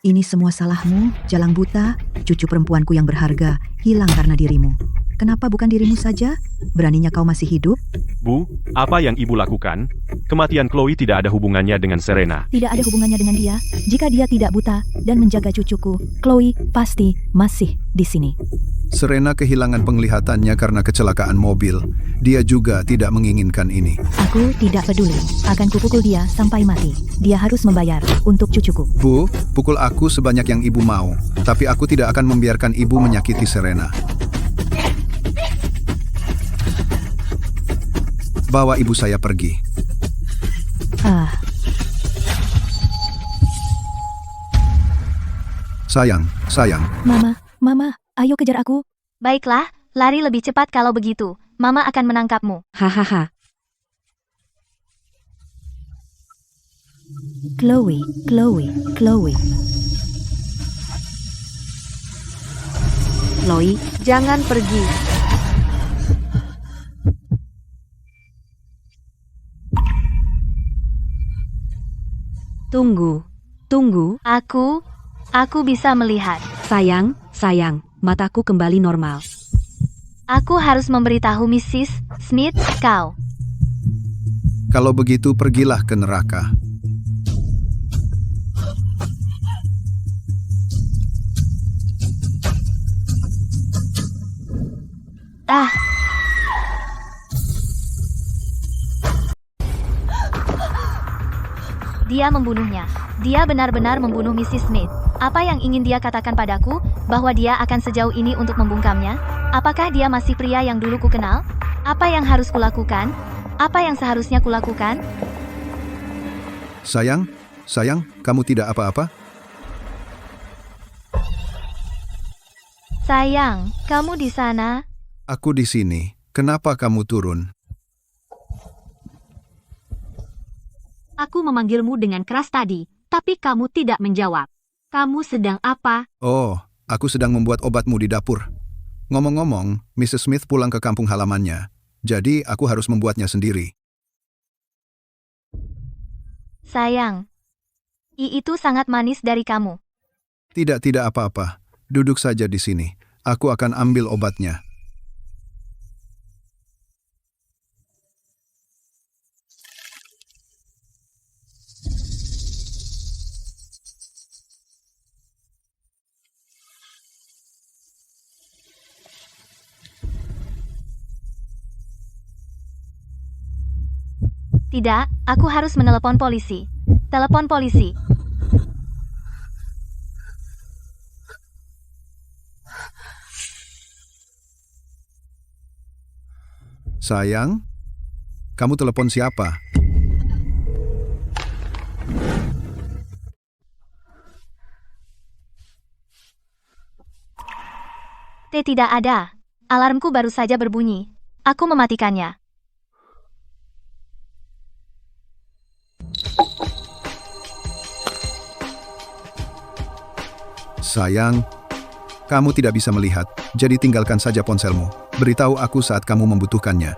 Ini semua salahmu, Jalang Buta, cucu perempuanku yang berharga, hilang karena dirimu. Kenapa bukan dirimu saja? Beraninya kau masih hidup? Bu, apa yang ibu lakukan? Kematian Chloe tidak ada hubungannya dengan Serena. Tidak ada hubungannya dengan dia. Jika dia tidak buta dan menjaga cucuku, Chloe pasti masih di sini. Serena kehilangan penglihatannya karena kecelakaan mobil. Dia juga tidak menginginkan ini. Aku tidak peduli. Akan kupukul dia sampai mati. Dia harus membayar untuk cucuku. Bu, pukul aku sebanyak yang ibu mau. Tapi aku tidak akan membiarkan ibu menyakiti Serena. Bawa ibu saya pergi. Sayang. Mama, ayo kejar aku. Baiklah, lari lebih cepat kalau begitu. Mama akan menangkapmu. Hahaha. Chloe. Chloe, jangan pergi. Tunggu. Aku bisa melihat. Sayang, mataku kembali normal. Aku harus memberitahu Mrs. Smith, kau. Kalau begitu pergilah ke neraka. Dia membunuhnya. Dia benar-benar membunuh Mrs. Smith. Apa yang ingin dia katakan padaku? Bahwa dia akan sejauh ini untuk membungkamnya? Apakah dia masih pria yang dulu ku kenal? Apa yang harus kulakukan? Apa yang seharusnya kulakukan? Sayang, kamu tidak apa-apa? Sayang, kamu di sana? Aku di sini. Kenapa kamu turun? Aku memanggilmu dengan keras tadi, tapi kamu tidak menjawab. Kamu sedang apa? Oh, aku sedang membuat obatmu di dapur. Ngomong-ngomong, Mrs. Smith pulang ke kampung halamannya. Jadi aku harus membuatnya sendiri. Sayang, itu sangat manis dari kamu. Tidak apa-apa. Duduk saja di sini. Aku akan ambil obatnya. Tidak, aku harus menelepon polisi. Telepon polisi. Sayang, kamu telepon siapa? Tidak ada. Alarmku baru saja berbunyi. Aku mematikannya. Sayang, kamu tidak bisa melihat, jadi tinggalkan saja ponselmu. Beritahu aku saat kamu membutuhkannya.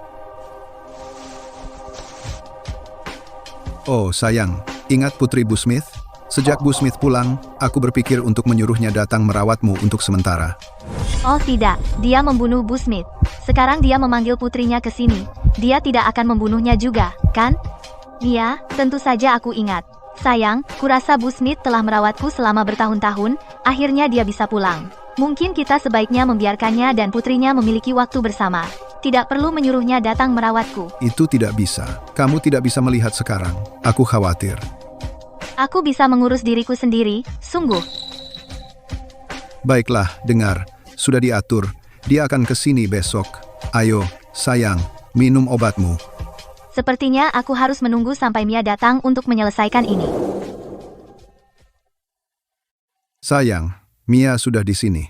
Oh sayang, ingat putri Bu Smith? Sejak Bu Smith pulang, aku berpikir untuk menyuruhnya datang merawatmu untuk sementara. Oh tidak, dia membunuh Bu Smith. Sekarang dia memanggil putrinya ke sini. Dia tidak akan membunuhnya juga, kan? Iya, tentu saja aku ingat. Sayang, kurasa Bu Smith telah merawatku selama bertahun-tahun, akhirnya dia bisa pulang. Mungkin kita sebaiknya membiarkannya dan putrinya memiliki waktu bersama. Tidak perlu menyuruhnya datang merawatku. Itu tidak bisa. Kamu tidak bisa melihat sekarang. Aku khawatir. Aku bisa mengurus diriku sendiri, sungguh. Baiklah, dengar. Sudah diatur. Dia akan ke sini besok. Ayo, sayang, minum obatmu. Sepertinya aku harus menunggu sampai Mia datang untuk menyelesaikan ini. Sayang, Mia sudah di sini.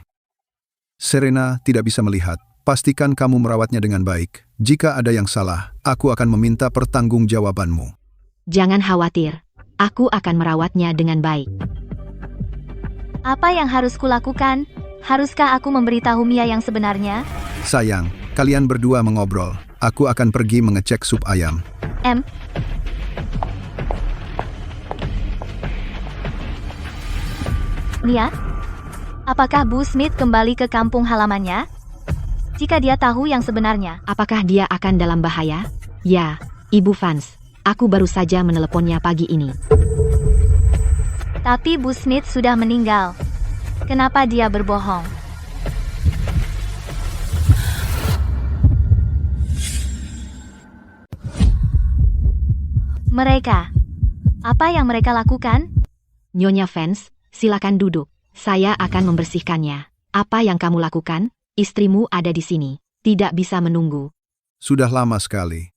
Serena tidak bisa melihat. Pastikan kamu merawatnya dengan baik. Jika ada yang salah, aku akan meminta pertanggungjawabanmu. Jangan khawatir. Aku akan merawatnya dengan baik. Apa yang harus kulakukan? Haruskah aku memberitahu Mia yang sebenarnya? Sayang, kalian berdua mengobrol. Aku akan pergi mengecek sup ayam. Mia? Apakah Bu Smith kembali ke kampung halamannya? Jika dia tahu yang sebenarnya, Apakah dia akan dalam bahaya? Ya, Ibu Vance. Aku baru saja meneleponnya pagi ini. tapi Bu Smith sudah meninggal. Kenapa dia berbohong? Mereka. Apa yang mereka lakukan? Nyonya Vance, silakan duduk. Saya akan membersihkannya. Apa yang kamu lakukan? Istrimu ada di sini. Tidak bisa menunggu. Sudah lama sekali.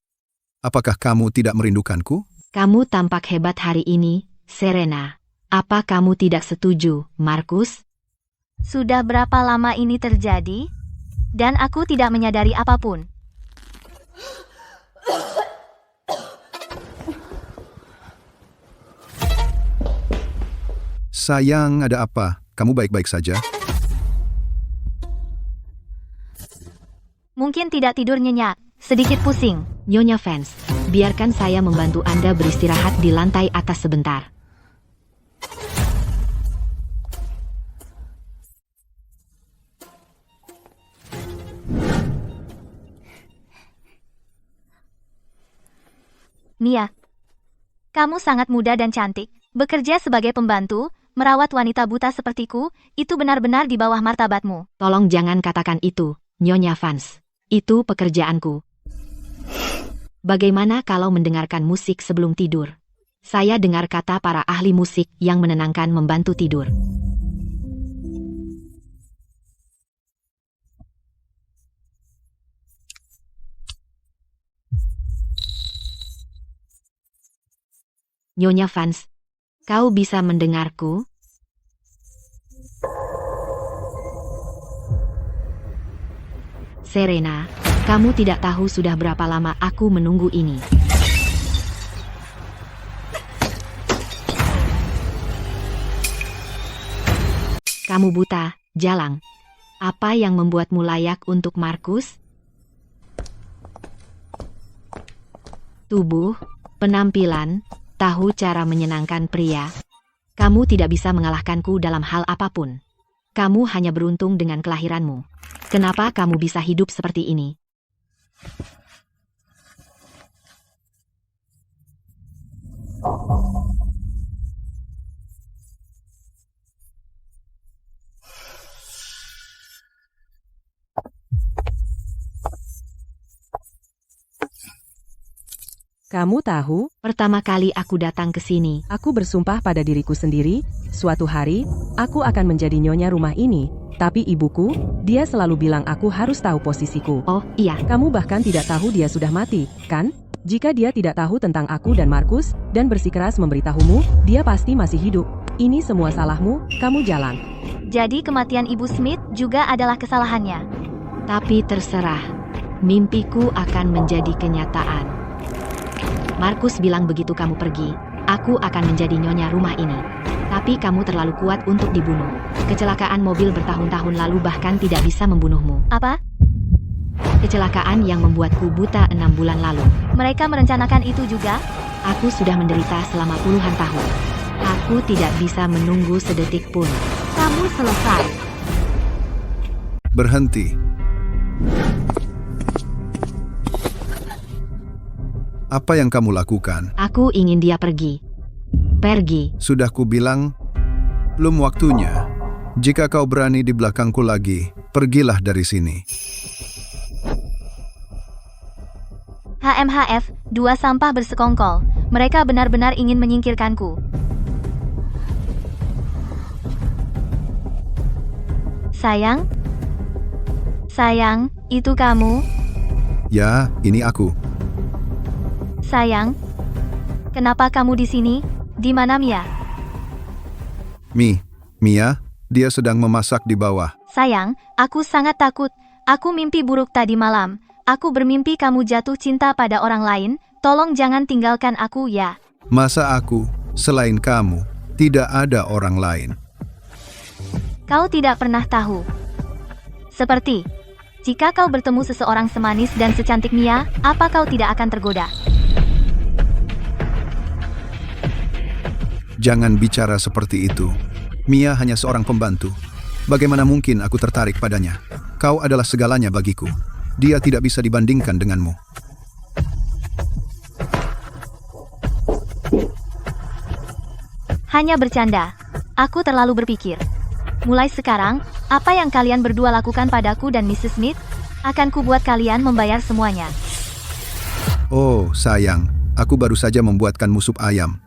Apakah kamu tidak merindukanku? Kamu tampak hebat hari ini, Serena. Apa kamu tidak setuju, Markus? Sudah berapa lama ini terjadi? Dan aku tidak menyadari apapun. Sayang, ada apa? Kamu baik-baik saja? Mungkin tidak tidur nyenyak, sedikit pusing. Nyonya Vance, biarkan saya membantu Anda beristirahat di lantai atas sebentar. Mia, kamu sangat muda dan cantik. Bekerja sebagai pembantu, merawat wanita buta sepertiku, itu benar-benar di bawah martabatmu. Tolong jangan katakan itu, Nyonya Vance. Itu pekerjaanku. Bagaimana kalau mendengarkan musik sebelum tidur? Saya dengar kata para ahli musik yang menenangkan membantu tidur. Nyonya Vance, kau bisa mendengarku? Serena, kamu tidak tahu sudah berapa lama aku menunggu ini. Kamu buta, jalang. Apa yang membuatmu layak untuk Markus? Tubuh, penampilan, tahu cara menyenangkan pria. Kamu tidak bisa mengalahkanku dalam hal apapun. Kamu hanya beruntung dengan kelahiranmu. Kenapa kamu bisa hidup seperti ini? Kamu tahu, Pertama kali aku datang ke sini, aku bersumpah pada diriku sendiri, suatu hari, aku akan menjadi nyonya rumah ini. Tapi ibuku, dia selalu bilang aku harus tahu posisiku. oh iya, Kamu bahkan tidak tahu dia sudah mati, kan? Jika dia tidak tahu tentang aku dan Markus, dan bersikeras memberitahumu, dia pasti masih hidup. Ini semua salahmu, kamu jalan. Jadi kematian Ibu Smith juga adalah kesalahannya. tapi terserah. Mimpiku akan menjadi kenyataan. Markus bilang begitu kamu pergi, aku akan menjadi nyonya rumah ini. Tapi kamu terlalu kuat untuk dibunuh. Kecelakaan mobil bertahun-tahun lalu bahkan tidak bisa membunuhmu. Apa? Kecelakaan yang membuatku buta 6 bulan lalu. Mereka merencanakan itu juga? Aku sudah menderita selama puluhan tahun. Aku tidak bisa menunggu sedetik pun. Kamu selesai. Berhenti. Apa yang kamu lakukan? Aku ingin dia pergi. Pergi. Sudah kubilang, belum waktunya. Jika kau berani di belakangku lagi, pergilah dari sini. HMHF, 2 sampah bersekongkol. Mereka benar-benar ingin menyingkirkanku. Sayang? Sayang, itu kamu? Ya, ini aku. Sayang? Kenapa kamu di sini? Di mana Mia? Mia, dia sedang memasak di bawah. Sayang, aku sangat takut. Aku mimpi buruk tadi malam. Aku bermimpi kamu jatuh cinta pada orang lain. Tolong jangan tinggalkan aku ya. Masa aku, selain kamu, tidak ada orang lain. Kau tidak pernah tahu. Seperti, jika kau bertemu seseorang semanis dan secantik Mia, apa kau tidak akan tergoda? Jangan bicara seperti itu. Mia hanya seorang pembantu. Bagaimana mungkin aku tertarik padanya? Kau adalah segalanya bagiku. Dia tidak bisa dibandingkan denganmu. Hanya bercanda. Aku terlalu berpikir. Mulai sekarang, apa yang kalian berdua lakukan padaku dan Mrs. Smith, akan kubuat kalian membayar semuanya. Oh, sayang. Aku baru saja membuatkanmu sup ayam.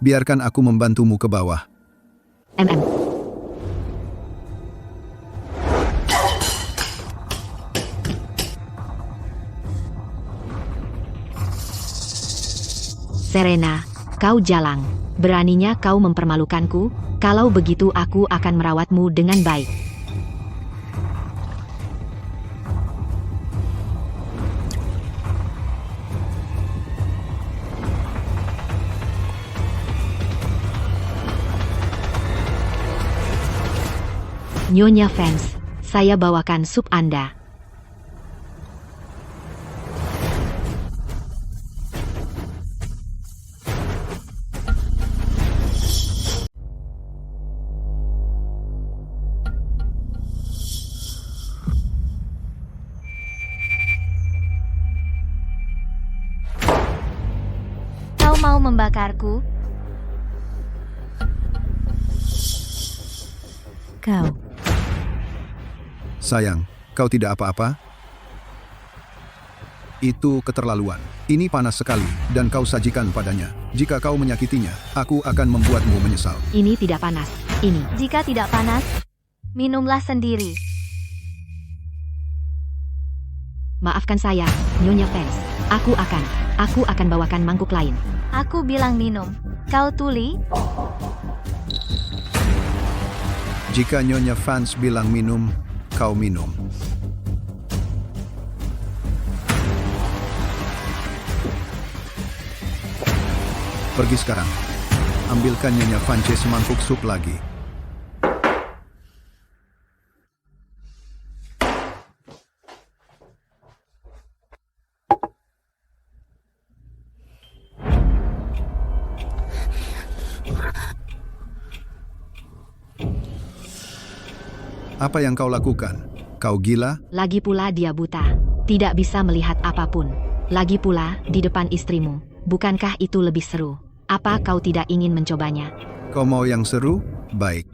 Biarkan aku membantumu ke bawah. Serena, kau jalang. Beraninya kau mempermalukanku. Kalau begitu aku akan merawatmu dengan baik. Nyonya Vance, saya bawakan sup Anda. Kau mau membakarku? Kau. Sayang, kau tidak apa-apa? Itu keterlaluan. Ini panas sekali, dan kau sajikan padanya. Jika kau menyakitinya, aku akan membuatmu menyesal. Ini tidak panas. Ini. Jika tidak panas, minumlah sendiri. Maafkan saya, Nyonya Vance. Aku akan bawakan mangkuk lain. Aku bilang minum. Kau tuli? Jika Nyonya Vance bilang minum, kau minum. Pergi sekarang. Ambilkan Nyonya Vance semangkuk sup lagi. Apa yang kau lakukan? Kau gila? Lagi pula dia buta. Tidak bisa melihat apapun. Lagi pula di depan istrimu. Bukankah itu lebih seru? Apa kau tidak ingin mencobanya? Kau mau yang seru? Baik.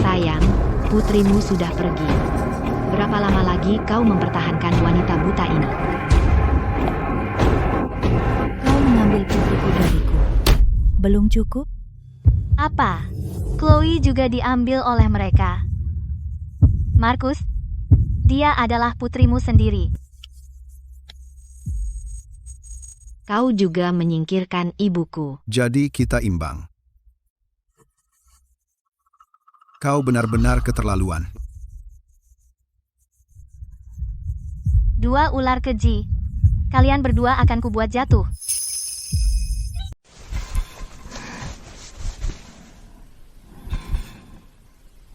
Sayang, putrimu sudah pergi. Berapa lama lagi kau mempertahankan wanita buta ini? Kau mengambil putriku dariku. Belum cukup? Apa? Chloe juga diambil oleh mereka. Markus, dia adalah putrimu sendiri. Kau juga menyingkirkan ibuku. Jadi kita imbang. Kau benar-benar keterlaluan. Dua ular keji. Kalian berdua akan kubuat jatuh.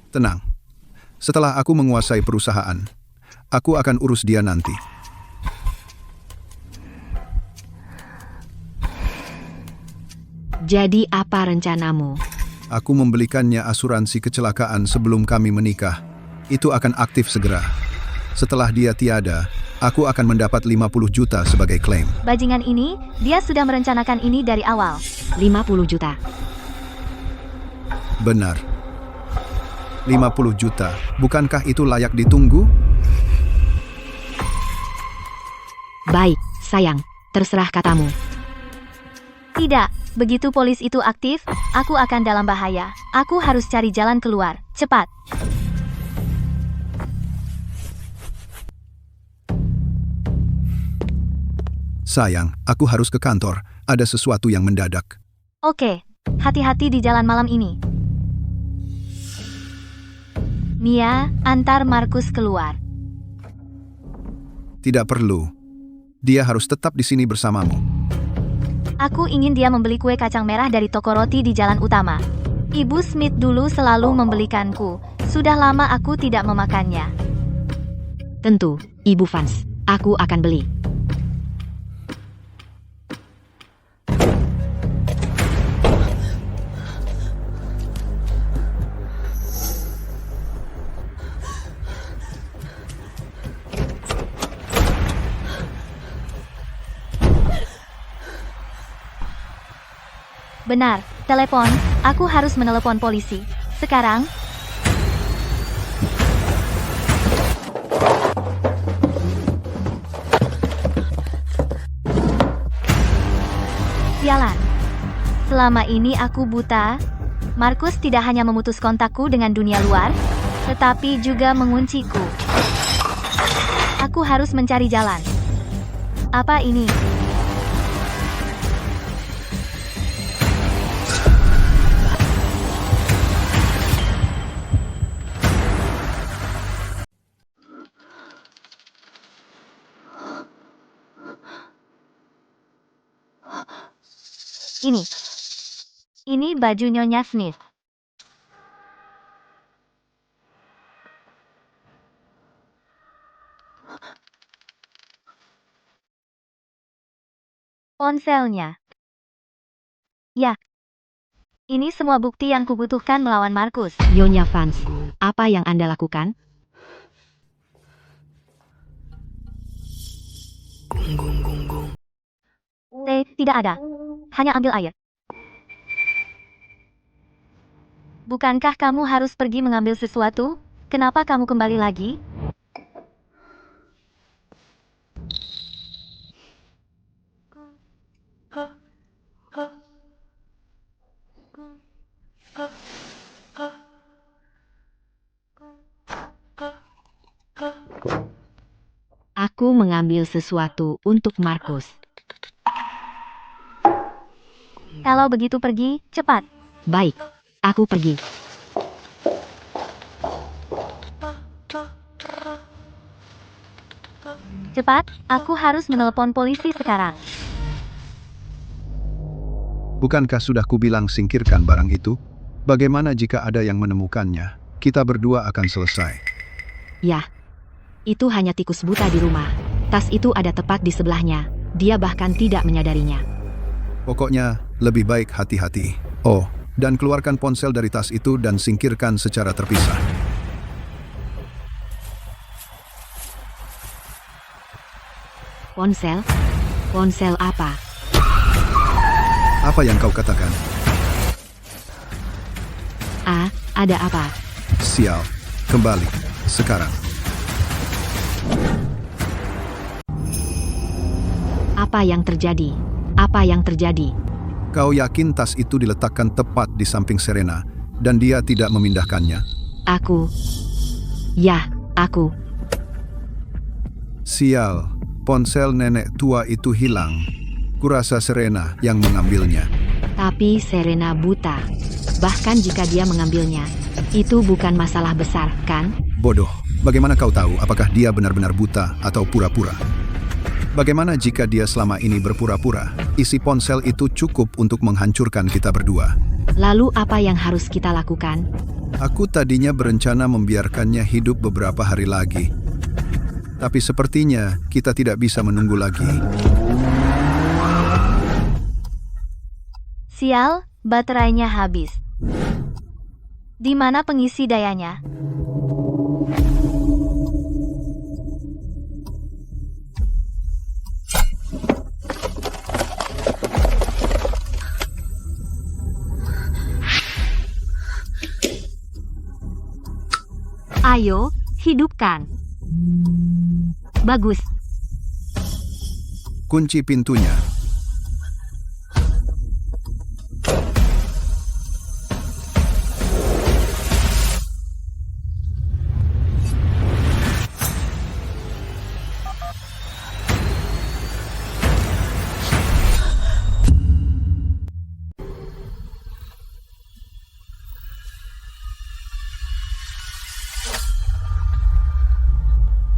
Tenang. Setelah aku menguasai perusahaan, aku akan urus dia nanti. Jadi apa rencanamu? Aku membelikannya asuransi kecelakaan sebelum kami menikah. Itu akan aktif segera. Setelah dia tiada, aku akan mendapat 50 juta sebagai klaim. Bajingan ini, dia sudah merencanakan ini dari awal. 50 juta. Benar. 50 juta. Bukankah itu layak ditunggu? Baik, sayang. Terserah katamu. Tidak, begitu polis itu aktif, aku akan dalam bahaya. Aku harus cari jalan keluar. Cepat. Sayang, aku harus ke kantor. Ada sesuatu yang mendadak. Oke, hati-hati di jalan malam ini. Mia, antar Markus keluar. Tidak perlu. Dia harus tetap di sini bersamamu. Aku ingin dia membeli kue kacang merah dari toko roti di jalan utama. Ibu Smith dulu selalu membelikanku. Sudah lama aku tidak memakannya. Tentu, Ibu Vance. Aku akan beli. Benar, telepon. Aku harus menelepon polisi. Sekarang. Sialan. Selama ini aku buta. Markus tidak hanya memutus kontakku dengan dunia luar, tetapi juga mengunciku. Aku harus mencari jalan. Apa ini? Ini baju Nyonya Smith. Ponselnya. Ya. Ini semua bukti yang kubutuhkan melawan Markus. Nyonya Vance, apa yang Anda lakukan? Tidak ada. Hanya ambil air. Bukankah kamu harus pergi mengambil sesuatu? Kenapa kamu kembali lagi? Aku mengambil sesuatu untuk Markus. Kalau begitu pergi, cepat. Baik, aku pergi. Cepat, aku harus menelepon polisi sekarang. Bukankah sudah kubilang singkirkan barang itu? Bagaimana jika ada yang menemukannya? Kita berdua akan selesai. Ya, itu hanya tikus buta di rumah. Tas itu ada tepat di sebelahnya. Dia bahkan tidak menyadarinya. Pokoknya, lebih baik hati-hati. Oh, dan keluarkan ponsel dari tas itu dan singkirkan secara terpisah. Ponsel? Ponsel apa? Apa yang kau katakan? Ada apa? Sial. Kembali. Sekarang. Apa yang terjadi? Apa yang terjadi? Kau yakin tas itu diletakkan tepat di samping Serena dan dia tidak memindahkannya? Aku. Ya, aku. Sial. Ponsel nenek tua itu hilang. Kurasa Serena yang mengambilnya. Tapi Serena buta. Bahkan jika dia mengambilnya, itu bukan masalah besar, kan? Bodoh. Bagaimana kau tahu apakah dia benar-benar buta atau pura-pura? Bagaimana jika dia selama ini berpura-pura? Isi ponsel itu cukup untuk menghancurkan kita berdua. Lalu apa yang harus kita lakukan? Aku tadinya berencana membiarkannya hidup beberapa hari lagi. Tapi sepertinya kita tidak bisa menunggu lagi. Sial, baterainya habis. Di mana pengisi dayanya? Ayo, hidupkan. Bagus. Kunci pintunya.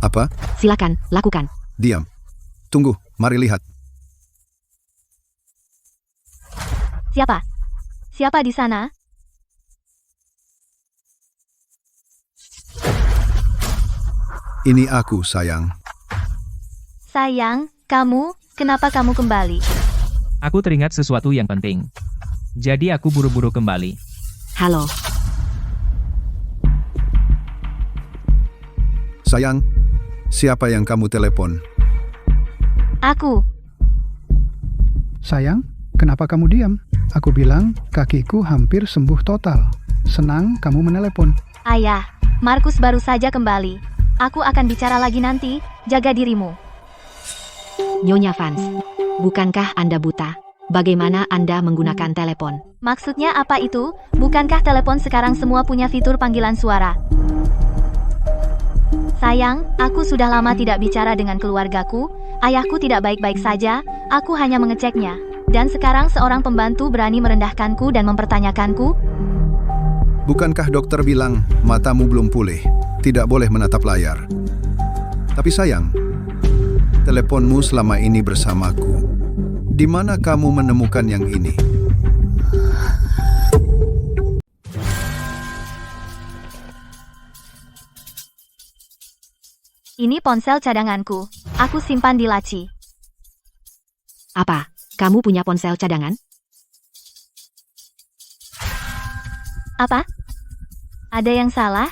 Apa? Silakan, lakukan. Diam. Tunggu, mari lihat. Siapa? Siapa di sana? Ini aku, sayang. Sayang, kenapa kamu kembali? Aku teringat sesuatu yang penting. Jadi aku buru-buru kembali. Halo, Sayang, siapa yang kamu telepon? Aku. Sayang, kenapa kamu diam? Aku bilang kakiku hampir sembuh total. Senang kamu menelepon. Ayah, Markus baru saja kembali. Aku akan bicara lagi nanti, jaga dirimu. Nyonya Vance. Bukankah Anda buta? Bagaimana Anda menggunakan telepon? Maksudnya apa itu? Bukankah telepon sekarang semua punya fitur panggilan suara? Sayang, aku sudah lama tidak bicara dengan keluargaku. Ayahku tidak baik-baik saja, aku hanya mengeceknya. Dan sekarang seorang pembantu berani merendahkanku dan mempertanyakanku. Bukankah dokter bilang matamu belum pulih, tidak boleh menatap layar? Tapi sayang, teleponmu selama ini bersamaku. Di mana kamu menemukan yang ini? Ini ponsel cadanganku. Aku simpan di laci. Apa? Kamu punya ponsel cadangan? Apa? Ada yang salah?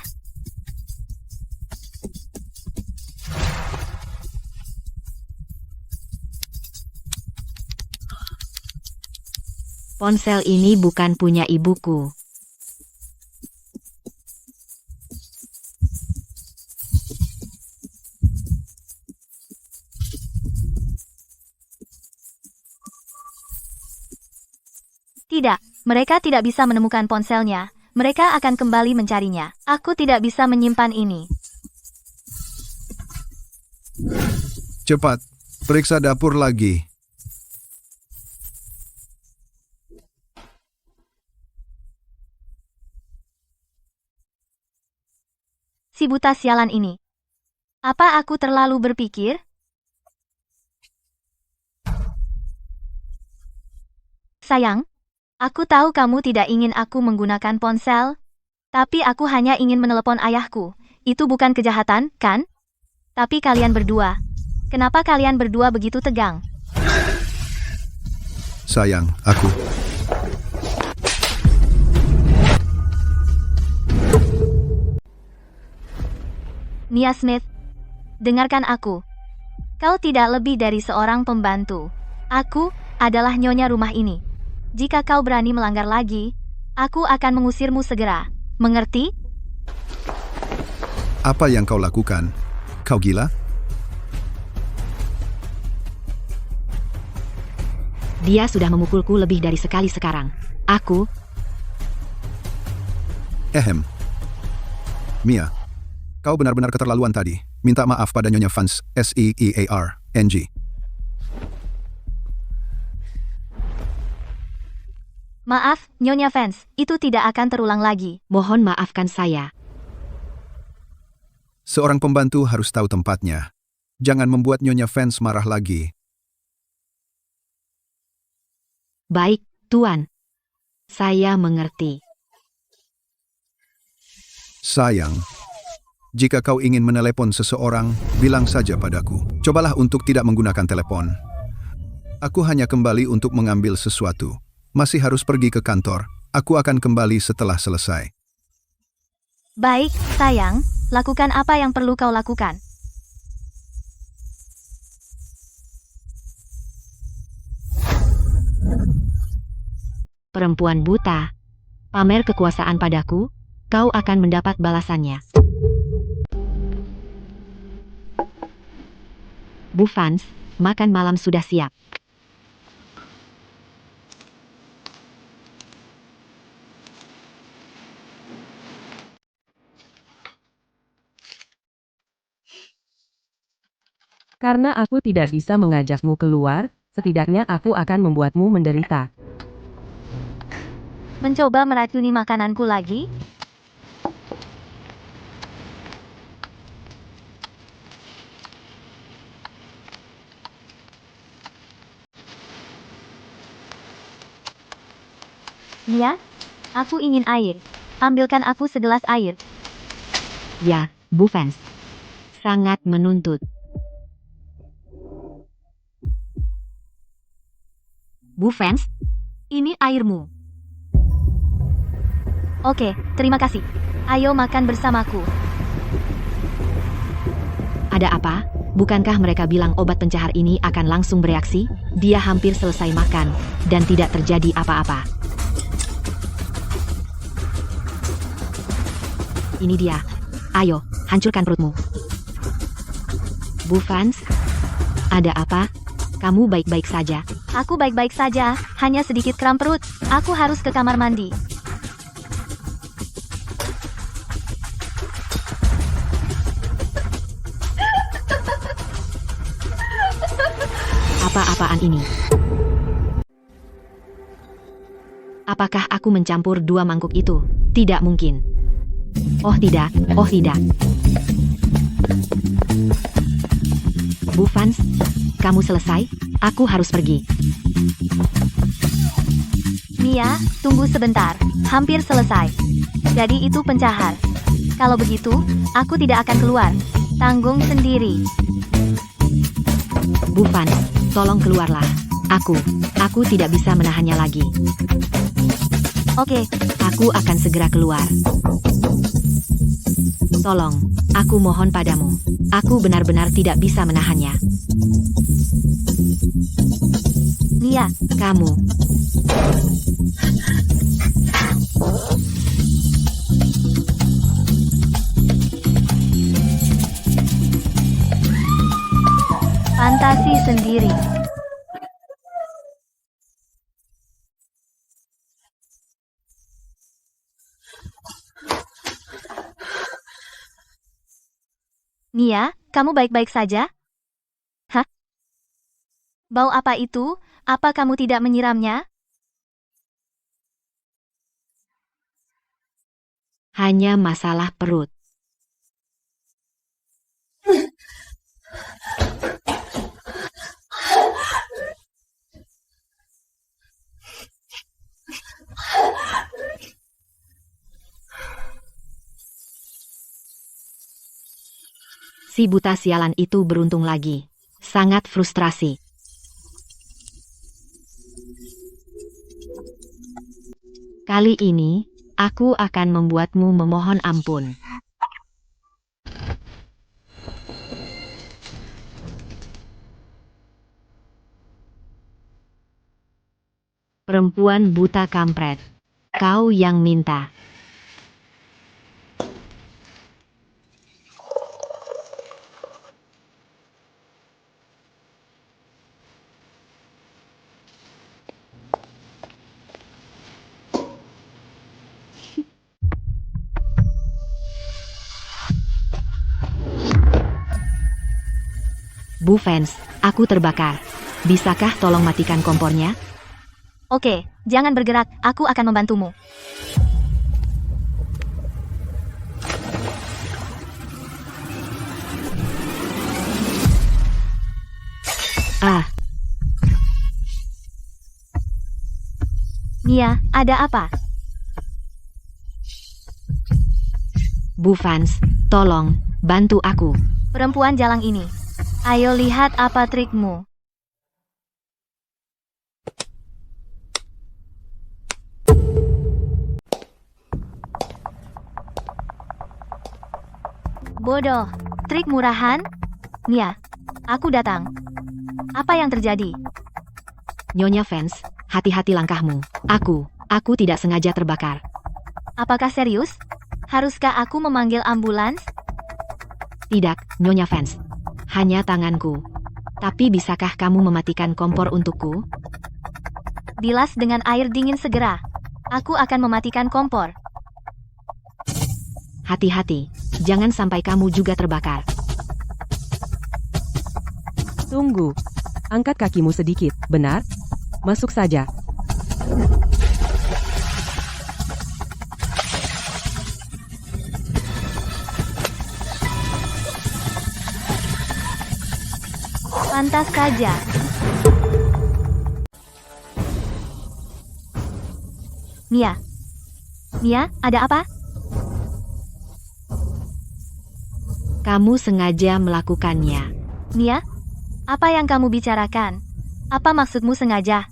Ponsel ini bukan punya ibuku. Tidak, mereka tidak bisa menemukan ponselnya. Mereka akan kembali mencarinya. Aku tidak bisa menyimpan ini. Cepat, periksa dapur lagi. Si buta sialan ini. Apa aku terlalu berpikir? Sayang, aku tahu kamu tidak ingin aku menggunakan ponsel, tapi aku hanya ingin menelepon ayahku. Itu bukan kejahatan, kan? Tapi kalian berdua. Kenapa kalian berdua begitu tegang? Sayang, aku. Mia Smith, dengarkan aku. Kau tidak lebih dari seorang pembantu. Aku adalah nyonya rumah ini. Jika kau berani melanggar lagi, aku akan mengusirmu segera. Mengerti? Apa yang kau lakukan? Kau gila? Dia sudah memukulku lebih dari sekali sekarang. Aku... Mia, kau benar-benar keterlaluan tadi. Minta maaf pada Nyonya Vance, SEEARNG. Maaf, Nyonya Vance, itu tidak akan terulang lagi. Mohon maafkan saya. Seorang pembantu harus tahu tempatnya. Jangan membuat Nyonya Vance marah lagi. Baik, Tuan. Saya mengerti. Sayang, jika kau ingin menelepon seseorang, bilang saja padaku. Cobalah untuk tidak menggunakan telepon. Aku hanya kembali untuk mengambil sesuatu. Masih harus pergi ke kantor. Aku akan kembali setelah selesai. Baik, sayang, lakukan apa yang perlu kau lakukan. Perempuan buta, pamer kekuasaan padaku, kau akan mendapat balasannya. Bu Vance, makan malam sudah siap. Karena aku tidak bisa mengajakmu keluar, setidaknya aku akan membuatmu menderita. Mencoba meracuni makananku lagi? Mia, aku ingin air. Ambilkan aku segelas air. Ya, Bu Vance. Sangat menuntut. Bu Fans, Ini airmu. Oke, terima kasih. Ayo makan bersamaku. ada apa? Bukankah mereka bilang obat pencahar ini akan langsung bereaksi? Dia hampir selesai makan, dan tidak terjadi apa-apa. Ini dia. Ayo, hancurkan perutmu. Bu Fans, ada apa? Kamu baik-baik saja? Aku baik-baik saja, hanya sedikit kram perut. Aku harus ke kamar mandi. Apa-apaan ini? Apakah aku mencampur dua mangkuk itu? Tidak mungkin. Oh tidak, oh tidak. Bu Fans, kamu selesai? Aku harus pergi. Mia, tunggu sebentar. Hampir selesai. Jadi itu pencahar. Kalau begitu, aku tidak akan keluar. Tanggung sendiri. Bu Fans, tolong keluarlah. Aku tidak bisa menahannya lagi. Oke, Aku akan segera keluar. Tolong, aku mohon padamu. Aku benar-benar tidak bisa menahannya. Mia, Kamu. fantasi sendiri. Mia, kamu baik-baik saja? Hah? Bau apa itu? Apa kamu tidak menyiramnya? Hanya masalah perut. Si buta sialan itu beruntung lagi. Sangat frustrasi. Kali ini, aku akan membuatmu memohon ampun. Perempuan buta kampret. Kau yang minta. Bu Fans, aku terbakar. Bisakah tolong matikan kompornya? Oke, jangan bergerak, aku akan membantumu. Ah, Mia, ada apa? Bu Fans, tolong, bantu aku. Perempuan jalang ini. Ayo lihat apa trikmu. Bodoh, trik murahan? Mia, aku datang. Apa yang terjadi? Nyonya Fans, hati-hati langkahmu. Aku tidak sengaja terbakar. Apakah serius? Haruskah aku memanggil ambulans? Tidak, Nyonya Fans. Hanya tanganku. Tapi bisakah kamu mematikan kompor untukku? Bilas dengan air dingin segera. Aku akan mematikan kompor. Hati-hati, jangan sampai kamu juga terbakar. Tunggu. Angkat kakimu sedikit, benar? Masuk saja. Pantas saja. Mia. Mia, ada apa? Kamu sengaja melakukannya. Mia, apa yang kamu bicarakan? Apa maksudmu sengaja?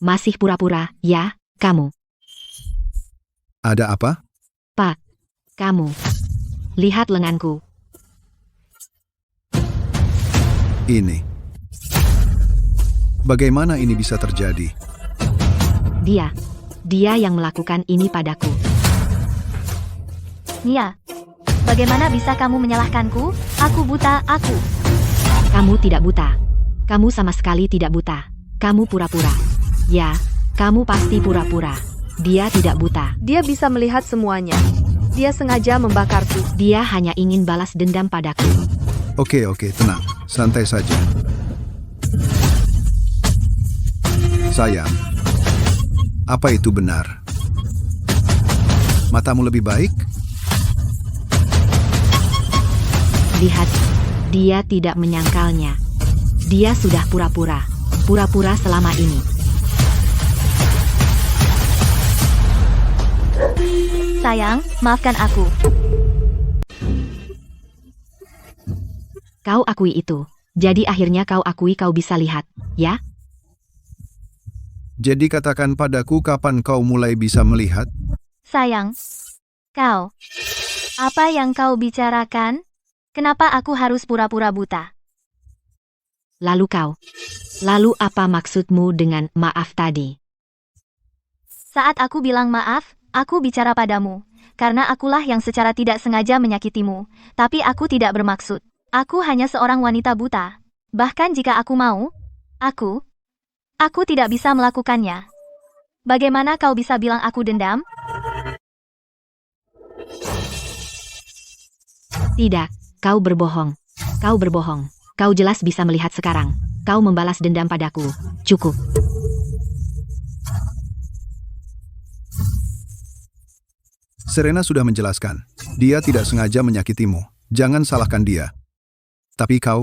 Masih pura-pura, ya, kamu. Ada apa? Pak, kamu. Lihat lenganku. Ini. Bagaimana ini bisa terjadi? Dia yang melakukan ini padaku. Mia, bagaimana bisa kamu menyalahkanku? Aku buta, aku. Kamu tidak buta. Kamu sama sekali tidak buta. Kamu pura-pura. Ya, kamu pasti pura-pura. Dia tidak buta. Dia bisa melihat semuanya. Dia sengaja membakarku. Dia hanya ingin balas dendam padaku. Oke, tenang. Santai saja. Sayang, apa itu benar? Matamu lebih baik? Lihat, dia tidak menyangkalnya. Dia sudah pura-pura. Pura-pura selama ini. Sayang, maafkan aku. Kau akui itu. Jadi akhirnya kau akui kau bisa lihat, ya? Jadi katakan padaku kapan kau mulai bisa melihat? Sayang, kau. Apa yang kau bicarakan? Kenapa aku harus pura-pura buta? Lalu apa maksudmu dengan maaf tadi? Saat aku bilang maaf, aku bicara padamu. Karena akulah yang secara tidak sengaja menyakitimu. Tapi aku tidak bermaksud. Aku hanya seorang wanita buta. Bahkan jika aku mau, aku tidak bisa melakukannya. Bagaimana kau bisa bilang aku dendam? Tidak, kau berbohong. Kau berbohong. Kau jelas bisa melihat sekarang. Kau membalas dendam padaku. Cukup. Serena sudah menjelaskan. Dia tidak sengaja menyakitimu. Jangan salahkan dia. Tapi kau,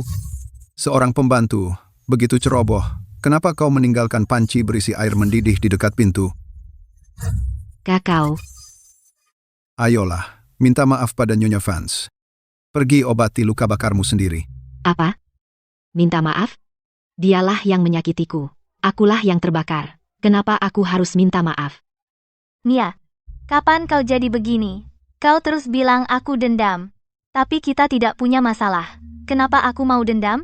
seorang pembantu, begitu ceroboh. Kenapa kau meninggalkan panci berisi air mendidih di dekat pintu? Kakao. Ayolah, minta maaf pada Nyonya Vance. Pergi obati luka bakarmu sendiri. Apa? Minta maaf? Dialah yang menyakitiku. Akulah yang terbakar. Kenapa aku harus minta maaf? Mia, kapan kau jadi begini? Kau terus bilang aku dendam. Tapi kita tidak punya masalah. Kenapa aku mau dendam?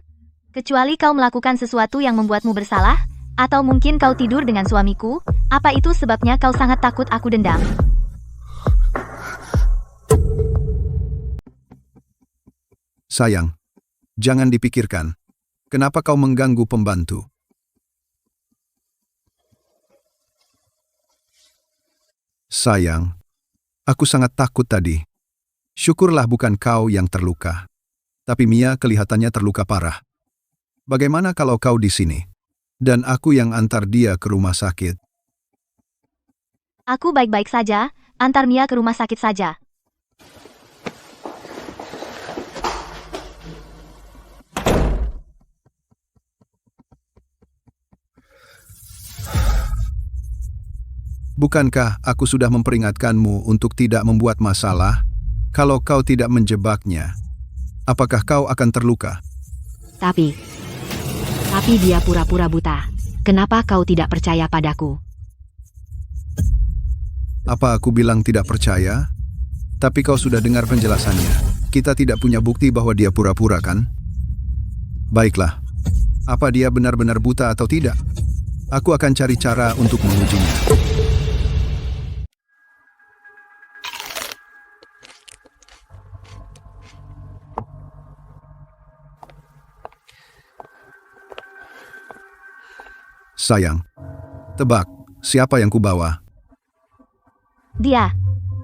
Kecuali kau melakukan sesuatu yang membuatmu bersalah? Atau mungkin kau tidur dengan suamiku? Apa itu sebabnya kau sangat takut aku dendam? Sayang, jangan dipikirkan. Kenapa kau mengganggu pembantu? Sayang, aku sangat takut tadi. Syukurlah bukan kau yang terluka. Tapi Mia kelihatannya terluka parah. Bagaimana kalau kau di sini? Dan aku yang antar dia ke rumah sakit. Aku baik-baik saja, antar Mia ke rumah sakit saja. Bukankah aku sudah memperingatkanmu untuk tidak membuat masalah? Kalau kau tidak menjebaknya, apakah kau akan terluka? Tapi dia pura-pura buta. Kenapa kau tidak percaya padaku? Apa aku bilang tidak percaya? Tapi kau sudah dengar penjelasannya. Kita tidak punya bukti bahwa dia pura-pura, kan? Baiklah. Apa dia benar-benar buta atau tidak? Aku akan cari cara untuk mengujinya. Sayang, tebak, siapa yang kubawa? Dia.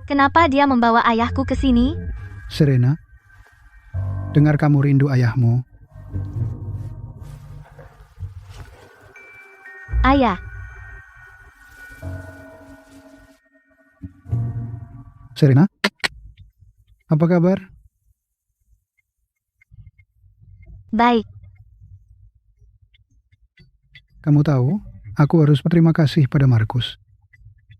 Kenapa dia membawa ayahku ke sini? Serena, dengar kamu rindu ayahmu. Ayah. Serena, apa kabar? Baik. Kamu tahu, aku harus berterima kasih pada Markus.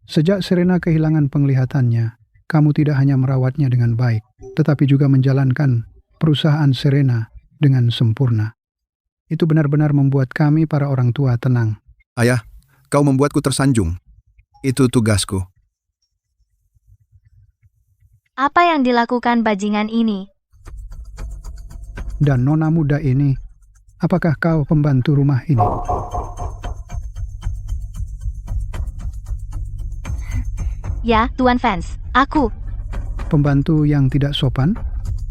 Sejak Serena kehilangan penglihatannya, kamu tidak hanya merawatnya dengan baik, tetapi juga menjalankan perusahaan Serena dengan sempurna. Itu benar-benar membuat kami para orang tua tenang. Ayah, Kau membuatku tersanjung. Itu tugasku. Apa yang dilakukan bajingan ini? Dan nona muda ini, apakah kau pembantu rumah ini? Ya, Tuan Vance. Aku. Pembantu yang tidak sopan?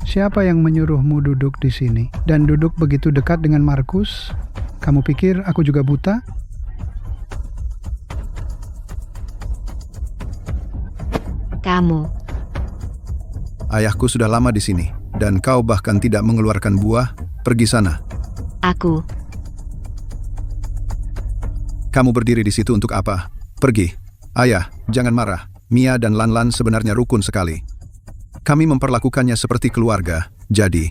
Siapa yang menyuruhmu duduk di sini dan duduk begitu dekat dengan Markus? Kamu pikir aku juga buta? Kamu. Ayahku sudah lama di sini, dan kau bahkan tidak mengeluarkan buah. Pergi sana. Aku. Kamu berdiri di situ untuk apa? Pergi. Ayah, jangan marah. Mia dan Lan sebenarnya rukun sekali. Kami memperlakukannya seperti keluarga, jadi...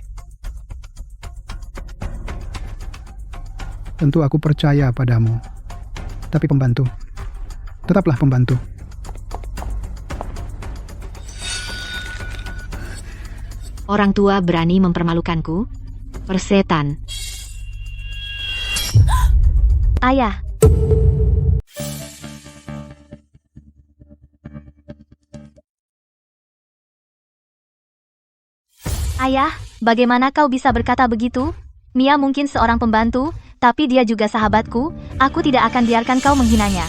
Tentu aku percaya padamu. Tapi pembantu. Tetaplah pembantu. Orang tua berani mempermalukanku? Persetan. Ayah. Ayah, bagaimana kau bisa berkata begitu? Mia mungkin seorang pembantu, tapi dia juga sahabatku. Aku tidak akan biarkan kau menghinanya.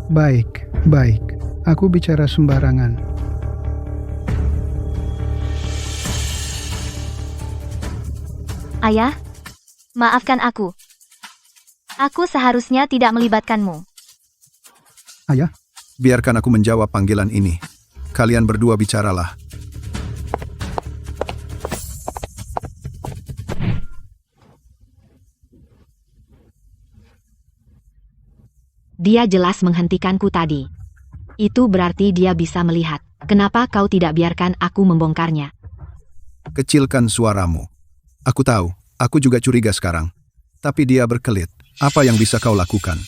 Baik, baik. Aku bicara sembarangan. Ayah, maafkan aku. Aku seharusnya tidak melibatkanmu. Ayah, Biarkan aku menjawab panggilan ini. Kalian berdua bicaralah. Dia jelas menghentikanku tadi. Itu berarti dia bisa melihat. Kenapa kau tidak biarkan aku membongkarnya? Kecilkan suaramu. Aku tahu, aku juga curiga sekarang. Tapi dia berkelit. Apa yang bisa kau lakukan?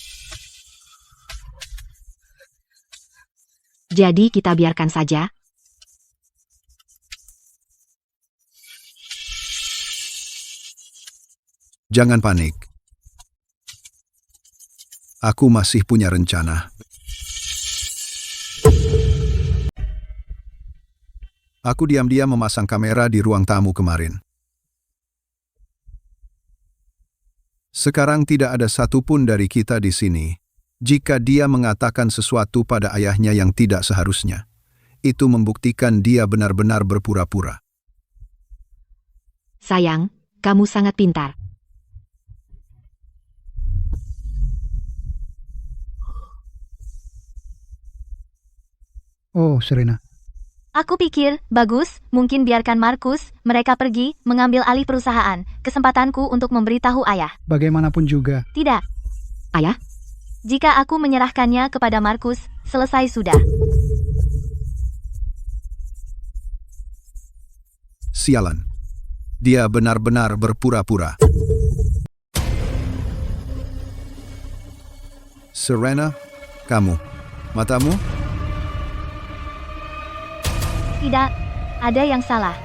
Jadi kita biarkan saja. Jangan panik. Aku masih punya rencana. Aku diam-diam memasang kamera di ruang tamu kemarin. Sekarang tidak ada satupun dari kita di sini. Jika dia mengatakan sesuatu pada ayahnya yang tidak seharusnya, itu membuktikan dia benar-benar berpura-pura. Sayang, kamu sangat pintar. Oh, Serena. Aku pikir, bagus, mungkin biarkan Markus, mereka pergi, mengambil alih perusahaan. Kesempatanku untuk memberitahu ayah. Bagaimanapun juga. Tidak. Ayah? Jika aku menyerahkannya kepada Markus, selesai sudah. Sialan. Dia benar-benar berpura-pura. Serena, kamu. Matamu? Tidak, ada yang salah.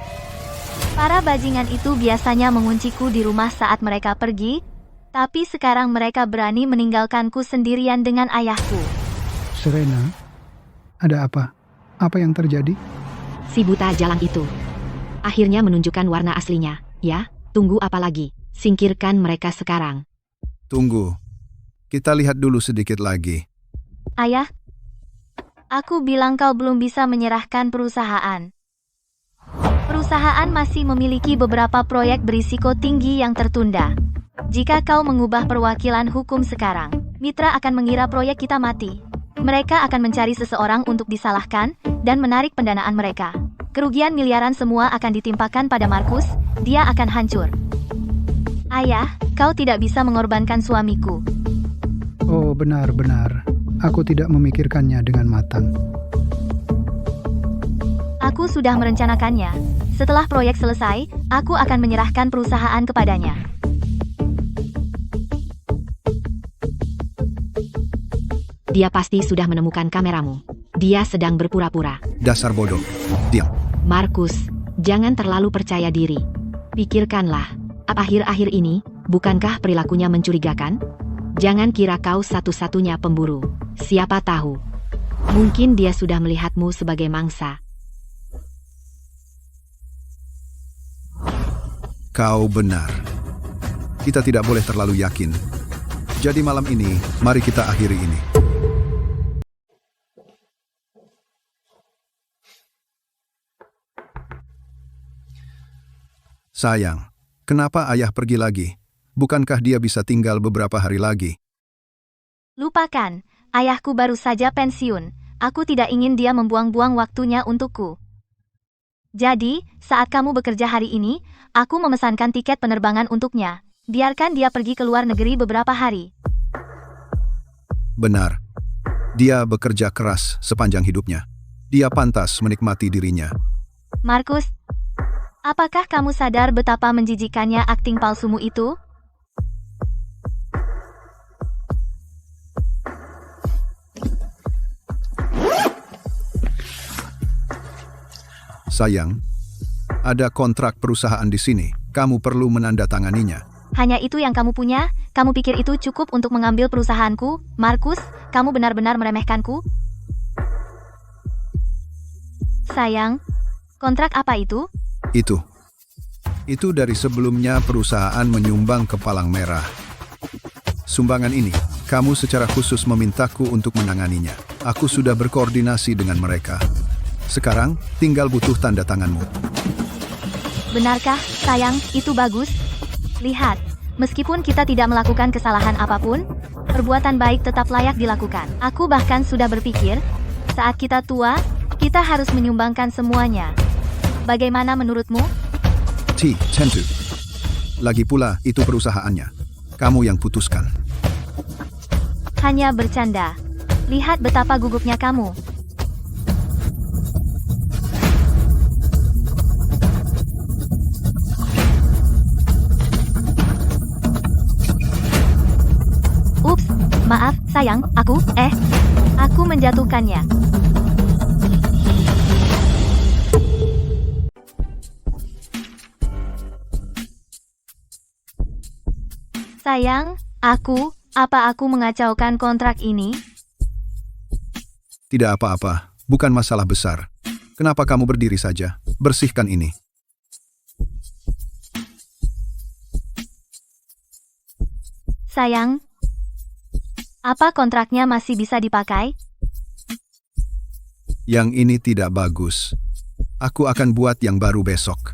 Para bajingan itu biasanya mengunciku di rumah saat mereka pergi, tapi sekarang mereka berani meninggalkanku sendirian dengan ayahku. Serena, ada apa? Apa yang terjadi? Si buta jalang itu. Akhirnya menunjukkan warna aslinya. Ya, tunggu apa lagi? Singkirkan mereka sekarang. Tunggu. Kita lihat dulu sedikit lagi. Ayah, aku bilang kau belum bisa menyerahkan perusahaan. Perusahaan masih memiliki beberapa proyek berisiko tinggi yang tertunda. Jika kau mengubah perwakilan hukum sekarang, mitra akan mengira proyek kita mati. Mereka akan mencari seseorang untuk disalahkan dan menarik pendanaan mereka. Kerugian miliaran semua akan ditimpakan pada Markus, dia akan hancur. Ayah, kau tidak bisa mengorbankan suamiku. Oh, benar-benar. Aku tidak memikirkannya dengan matang. Aku sudah merencanakannya. Setelah proyek selesai, aku akan menyerahkan perusahaan kepadanya. Dia pasti sudah menemukan kameramu. Dia sedang berpura-pura. Dasar bodoh. Diam. Markus, jangan terlalu percaya diri. Pikirkanlah, akhir-akhir ini, bukankah perilakunya mencurigakan? Jangan kira kau satu-satunya pemburu. Siapa tahu, mungkin dia sudah melihatmu sebagai mangsa. Kau benar. Kita tidak boleh terlalu yakin. Jadi malam ini, mari kita akhiri ini. Sayang, kenapa ayah pergi lagi? Bukankah dia bisa tinggal beberapa hari lagi? Lupakan, ayahku baru saja pensiun. Aku tidak ingin dia membuang-buang waktunya untukku. Jadi, saat kamu bekerja hari ini, aku memesankan tiket penerbangan untuknya. Biarkan dia pergi ke luar negeri beberapa hari. Benar. Dia bekerja keras sepanjang hidupnya. Dia pantas menikmati dirinya. Markus, apakah kamu sadar betapa menjijikannya akting palsumu itu? Sayang, ada kontrak perusahaan di sini. Kamu perlu menandatanganinya. Hanya itu yang kamu punya? Kamu pikir itu cukup untuk mengambil perusahaanku? Markus, kamu benar-benar meremehkanku? Sayang, kontrak apa itu? Itu dari sebelumnya perusahaan menyumbang ke Palang Merah. Sumbangan ini, kamu secara khusus memintaku untuk menanganinya. Aku sudah berkoordinasi dengan mereka. Sekarang, tinggal butuh tanda tanganmu. Benarkah, sayang, itu bagus? Lihat, meskipun kita tidak melakukan kesalahan apapun, perbuatan baik tetap layak dilakukan. Aku bahkan sudah berpikir, saat kita tua, kita harus menyumbangkan semuanya. Bagaimana menurutmu? Tentu. Lagi pula, itu perusahaannya. Kamu yang putuskan. Hanya bercanda. Lihat betapa gugupnya kamu. Ups, maaf, sayang, aku menjatuhkannya. Sayang, apa aku mengacaukan kontrak ini? Tidak apa-apa, bukan masalah besar. Kenapa kamu berdiri saja? Bersihkan ini. Sayang, apa kontraknya masih bisa dipakai? Yang ini tidak bagus. Aku akan buat yang baru besok.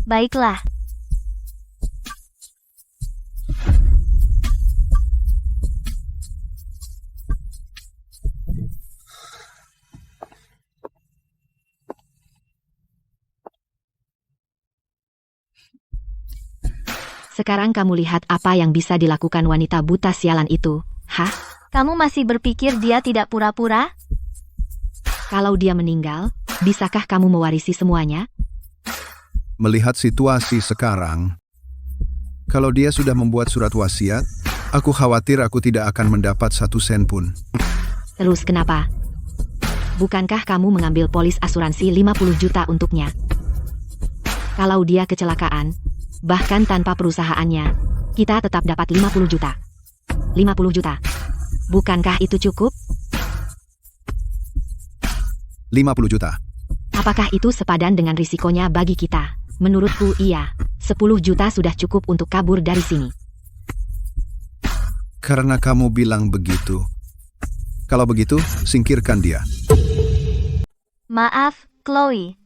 Baiklah. Sekarang kamu lihat apa yang bisa dilakukan wanita buta sialan itu. Hah? Kamu masih berpikir dia tidak pura-pura? Kalau dia meninggal, bisakah kamu mewarisi semuanya? Melihat situasi sekarang, kalau dia sudah membuat surat wasiat, aku khawatir aku tidak akan mendapat 1 sen pun. Terus kenapa? Bukankah kamu mengambil polis asuransi 50 juta untuknya? Kalau dia kecelakaan, bahkan tanpa perusahaannya, kita tetap dapat 50 juta. 50 juta. Bukankah itu cukup? 50 juta. Apakah itu sepadan dengan risikonya bagi kita? Menurutku iya. 10 juta sudah cukup untuk kabur dari sini. Karena kamu bilang begitu. Kalau begitu, singkirkan dia. Maaf, Chloe.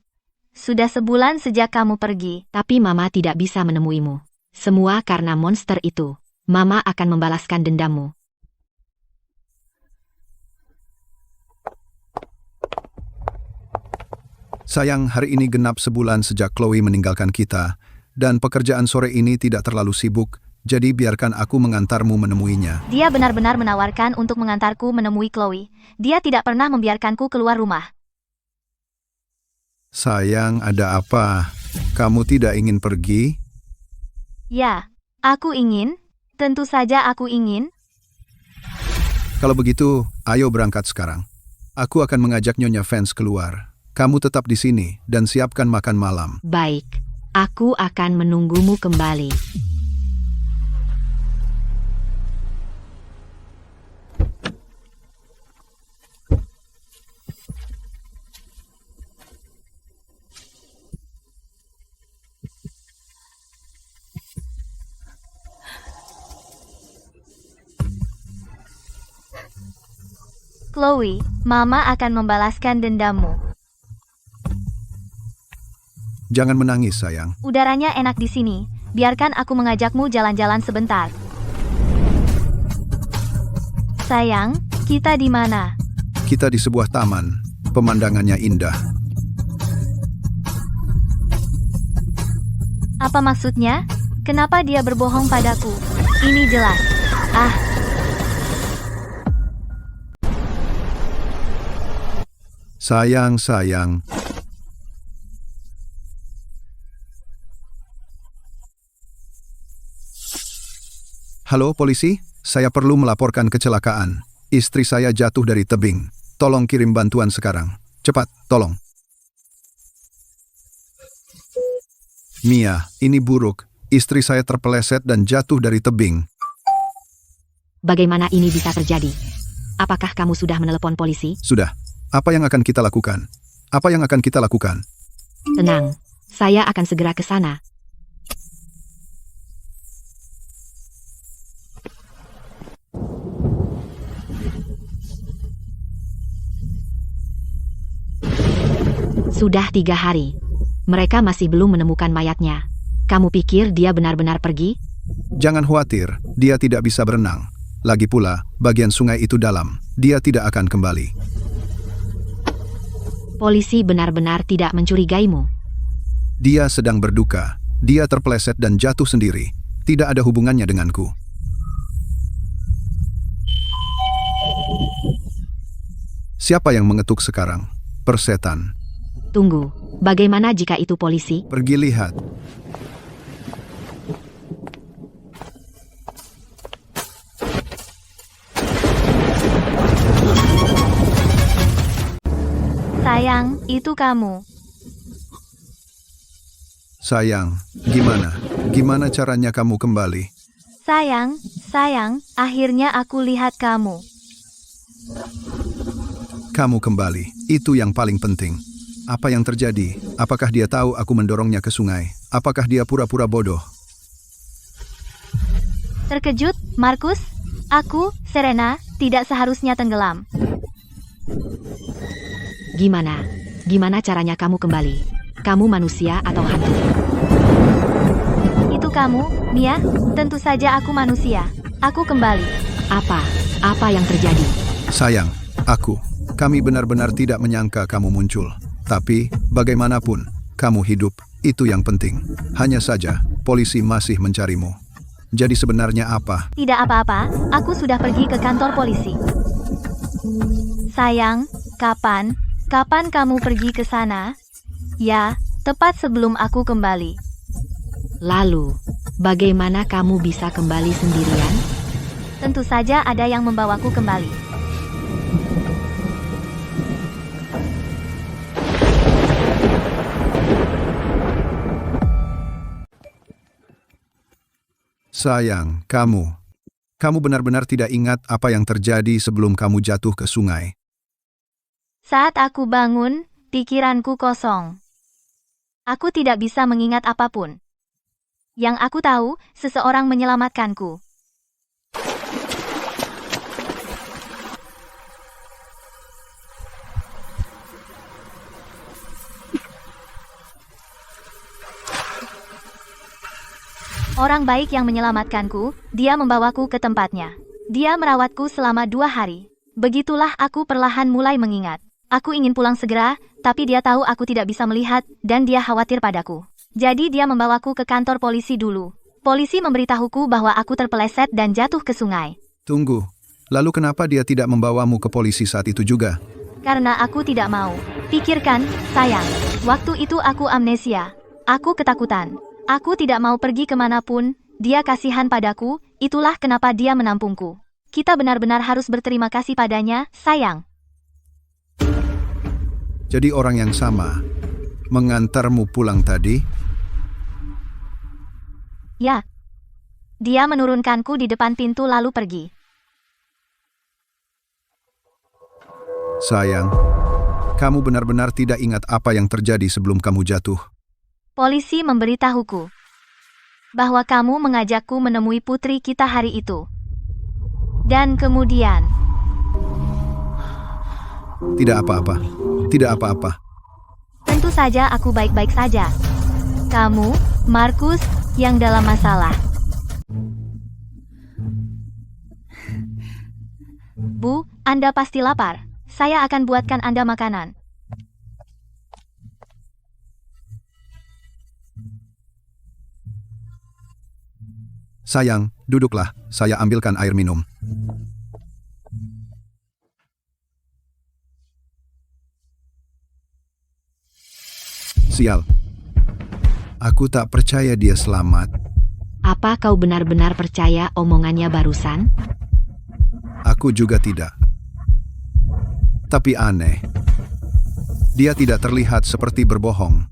Sudah sebulan sejak kamu pergi. Tapi Mama tidak bisa menemuimu. Semua karena monster itu. Mama akan membalaskan dendammu. Sayang, hari ini genap sebulan sejak Chloe meninggalkan kita, dan pekerjaan sore ini tidak terlalu sibuk, jadi biarkan aku mengantarmu menemuinya. Dia benar-benar menawarkan untuk mengantarku menemui Chloe. Dia tidak pernah membiarkanku keluar rumah. Sayang, ada apa? Kamu tidak ingin pergi? Ya, aku ingin. Tentu saja aku ingin. Kalau begitu, ayo berangkat sekarang. Aku akan mengajak Nyonya Vance keluar. Kamu tetap di sini dan siapkan makan malam. Baik, Aku akan menunggumu kembali. Chloe, Mama akan membalaskan dendammu. Jangan menangis, sayang. Udaranya enak di sini. Biarkan aku mengajakmu jalan-jalan sebentar. Sayang, kita di mana? Kita di sebuah taman. Pemandangannya indah. Apa maksudnya? Kenapa dia berbohong padaku? Ini jelas. Sayang. Halo, polisi. Saya perlu melaporkan kecelakaan. Istri saya jatuh dari tebing. Tolong kirim bantuan sekarang. Cepat, tolong. Mia, ini buruk. Istri saya terpeleset dan jatuh dari tebing. Bagaimana ini bisa terjadi? Apakah kamu sudah menelepon polisi? Sudah. Apa yang akan kita lakukan? Tenang, saya akan segera ke sana. Sudah 3 hari. Mereka masih belum menemukan mayatnya. Kamu pikir dia benar-benar pergi? Jangan khawatir, dia tidak bisa berenang. Lagi pula, bagian sungai itu dalam. Dia tidak akan kembali. Polisi benar-benar tidak mencurigaimu. Dia sedang berduka. Dia terpeleset dan jatuh sendiri. Tidak ada hubungannya denganku. Siapa yang mengetuk sekarang? Persetan. Tunggu, bagaimana jika itu polisi? Pergi lihat. Sayang, itu kamu. Sayang, gimana? Gimana caranya kamu kembali? Sayang, akhirnya aku lihat kamu. Kamu kembali, itu yang paling penting. Apa yang terjadi? Apakah dia tahu aku mendorongnya ke sungai? Apakah dia pura-pura bodoh? Terkejut, Markus? Aku, Serena, tidak seharusnya tenggelam. Gimana caranya kamu kembali? Kamu manusia atau hantu? Itu kamu, Mia? Tentu saja aku manusia. Aku kembali. Apa yang terjadi? Sayang, kami benar-benar tidak menyangka kamu muncul. Tapi, bagaimanapun, kamu hidup, itu yang penting. Hanya saja, polisi masih mencarimu. Jadi sebenarnya apa? Tidak apa-apa, aku sudah pergi ke kantor polisi. Sayang, kapan kamu pergi ke sana? Ya, tepat sebelum aku kembali. Lalu, bagaimana kamu bisa kembali sendirian? Tentu saja ada yang membawaku kembali. Sayang, kamu benar-benar tidak ingat apa yang terjadi sebelum kamu jatuh ke sungai. Saat aku bangun, pikiranku kosong. Aku tidak bisa mengingat apapun. Yang aku tahu, seseorang menyelamatkanku. Orang baik yang menyelamatkanku, dia membawaku ke tempatnya. Dia merawatku selama 2 hari. Begitulah aku perlahan mulai mengingat. Aku ingin pulang segera, tapi dia tahu aku tidak bisa melihat, dan dia khawatir padaku. Jadi dia membawaku ke kantor polisi dulu. Polisi memberitahuku bahwa aku terpeleset dan jatuh ke sungai. Tunggu, lalu kenapa dia tidak membawamu ke polisi saat itu juga? Karena aku tidak mau. Pikirkan, sayang. Waktu itu aku amnesia. Aku ketakutan. Aku tidak mau pergi kemanapun, dia kasihan padaku, itulah kenapa dia menampungku. Kita benar-benar harus berterima kasih padanya, sayang. Jadi orang yang sama mengantarmu pulang tadi? Ya. Dia menurunkanku di depan pintu lalu pergi. Sayang, kamu benar-benar tidak ingat apa yang terjadi sebelum kamu jatuh. Polisi memberitahuku bahwa kamu mengajakku menemui putri kita hari itu. Dan kemudian... Tidak apa-apa. Tidak apa-apa. Tentu saja aku baik-baik saja. Kamu, Markus, yang dalam masalah. Bu, Anda pasti lapar. Saya akan buatkan Anda makanan. Sayang, duduklah. Saya ambilkan air minum. Sial. Aku tak percaya dia selamat. Apa kau benar-benar percaya omongannya barusan? Aku juga tidak. Tapi aneh. Dia tidak terlihat seperti berbohong.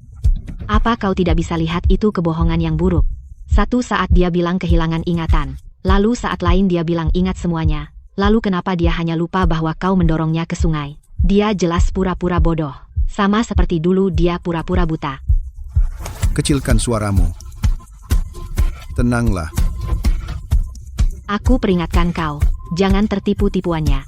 Apa kau tidak bisa lihat itu kebohongan yang buruk? Satu saat dia bilang kehilangan ingatan. Lalu saat lain dia bilang ingat semuanya. Lalu kenapa dia hanya lupa bahwa kau mendorongnya ke sungai? Dia jelas pura-pura bodoh. Sama seperti dulu dia pura-pura buta. Kecilkan suaramu. Tenanglah. Aku peringatkan kau. Jangan tertipu tipuannya.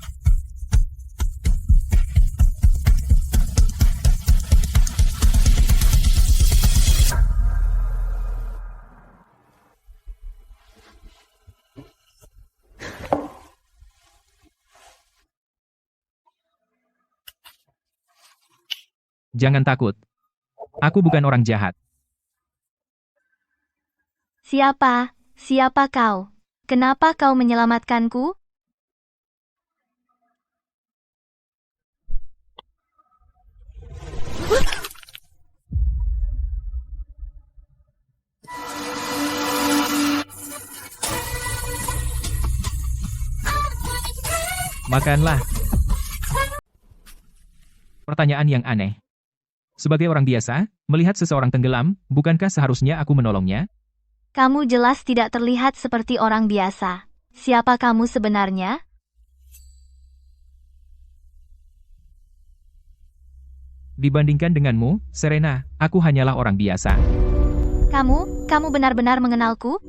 Jangan takut. Aku bukan orang jahat. Siapa? Siapa kau? Kenapa kau menyelamatkanku? Makanlah. Pertanyaan yang aneh. Sebagai orang biasa, melihat seseorang tenggelam, bukankah seharusnya aku menolongnya? Kamu jelas tidak terlihat seperti orang biasa. Siapa kamu sebenarnya? Dibandingkan denganmu, Serena, aku hanyalah orang biasa. Kamu benar-benar mengenalku?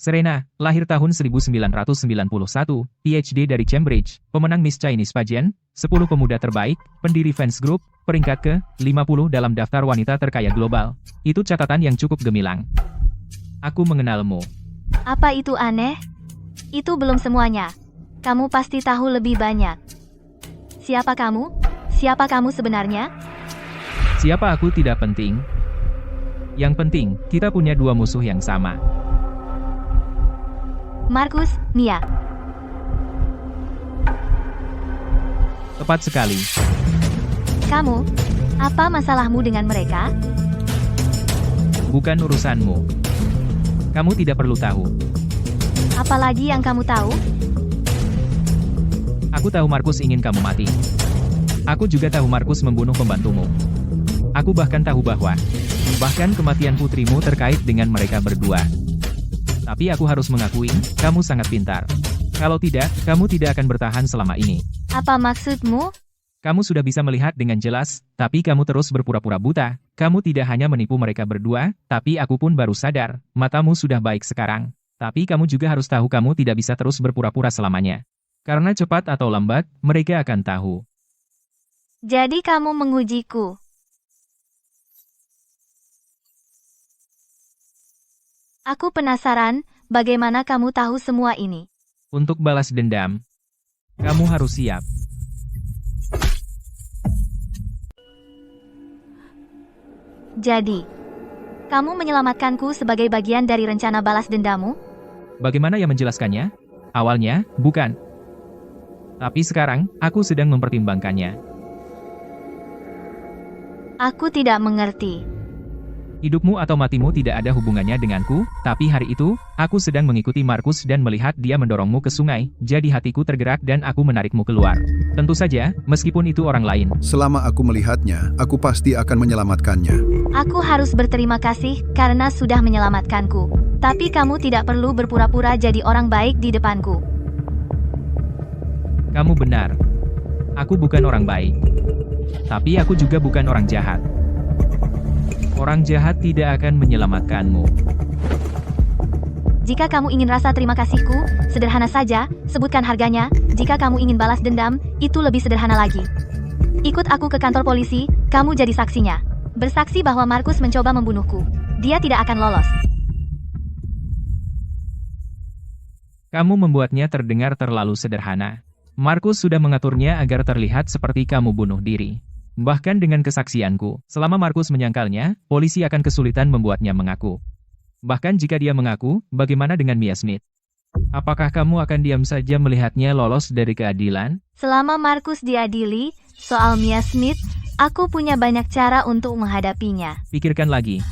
Serena, lahir tahun 1991, PhD dari Cambridge, pemenang Miss Chinese Pageant, 10 pemuda terbaik, pendiri fans group, peringkat ke-50 dalam daftar wanita terkaya global. Itu catatan yang cukup gemilang. Aku mengenalmu. Apa itu aneh? Itu belum semuanya. Kamu pasti tahu lebih banyak. Siapa kamu? Siapa kamu sebenarnya? Siapa aku tidak penting. Yang penting, kita punya dua musuh yang sama. Markus, Mia. Tepat sekali. Kamu, apa masalahmu dengan mereka? Bukan urusanmu. Kamu tidak perlu tahu. Apalagi yang kamu tahu? Aku tahu Markus ingin kamu mati. Aku juga tahu Markus membunuh pembantumu. Aku bahkan tahu bahwa kematian putrimu terkait dengan mereka berdua. Tapi aku harus mengakui, kamu sangat pintar. Kalau tidak, kamu tidak akan bertahan selama ini. Apa maksudmu? Kamu sudah bisa melihat dengan jelas, tapi kamu terus berpura-pura buta. Kamu tidak hanya menipu mereka berdua, tapi aku pun baru sadar, matamu sudah baik sekarang. Tapi kamu juga harus tahu kamu tidak bisa terus berpura-pura selamanya. Karena cepat atau lambat, mereka akan tahu. Jadi kamu mengujiku. Aku penasaran, bagaimana kamu tahu semua ini? Untuk balas dendam, kamu harus siap. Jadi, kamu menyelamatkanku sebagai bagian dari rencana balas dendamu? Bagaimana yang menjelaskannya? Awalnya, bukan. Tapi sekarang, aku sedang mempertimbangkannya. Aku tidak mengerti. Hidupmu atau matimu tidak ada hubungannya denganku, tapi hari itu, aku sedang mengikuti Markus dan melihat dia mendorongmu ke sungai, jadi hatiku tergerak dan aku menarikmu keluar. Tentu saja, meskipun itu orang lain. Selama aku melihatnya, aku pasti akan menyelamatkannya. Aku harus berterima kasih karena sudah menyelamatkanku. Tapi kamu tidak perlu berpura-pura jadi orang baik di depanku. Kamu benar. Aku bukan orang baik. Tapi aku juga bukan orang jahat. Orang jahat tidak akan menyelamatkanmu. Jika kamu ingin rasa terima kasihku, sederhana saja, sebutkan harganya. Jika kamu ingin balas dendam, itu lebih sederhana lagi. Ikut aku ke kantor polisi, kamu jadi saksinya. Bersaksi bahwa Markus mencoba membunuhku. Dia tidak akan lolos. Kamu membuatnya terdengar terlalu sederhana. Markus sudah mengaturnya agar terlihat seperti kamu bunuh diri. Bahkan dengan kesaksianku, selama Markus menyangkalnya, polisi akan kesulitan membuatnya mengaku. Bahkan jika dia mengaku, bagaimana dengan Mia Smith? Apakah kamu akan diam saja melihatnya lolos dari keadilan? Selama Markus diadili, soal Mia Smith, aku punya banyak cara untuk menghadapinya. Pikirkan lagi.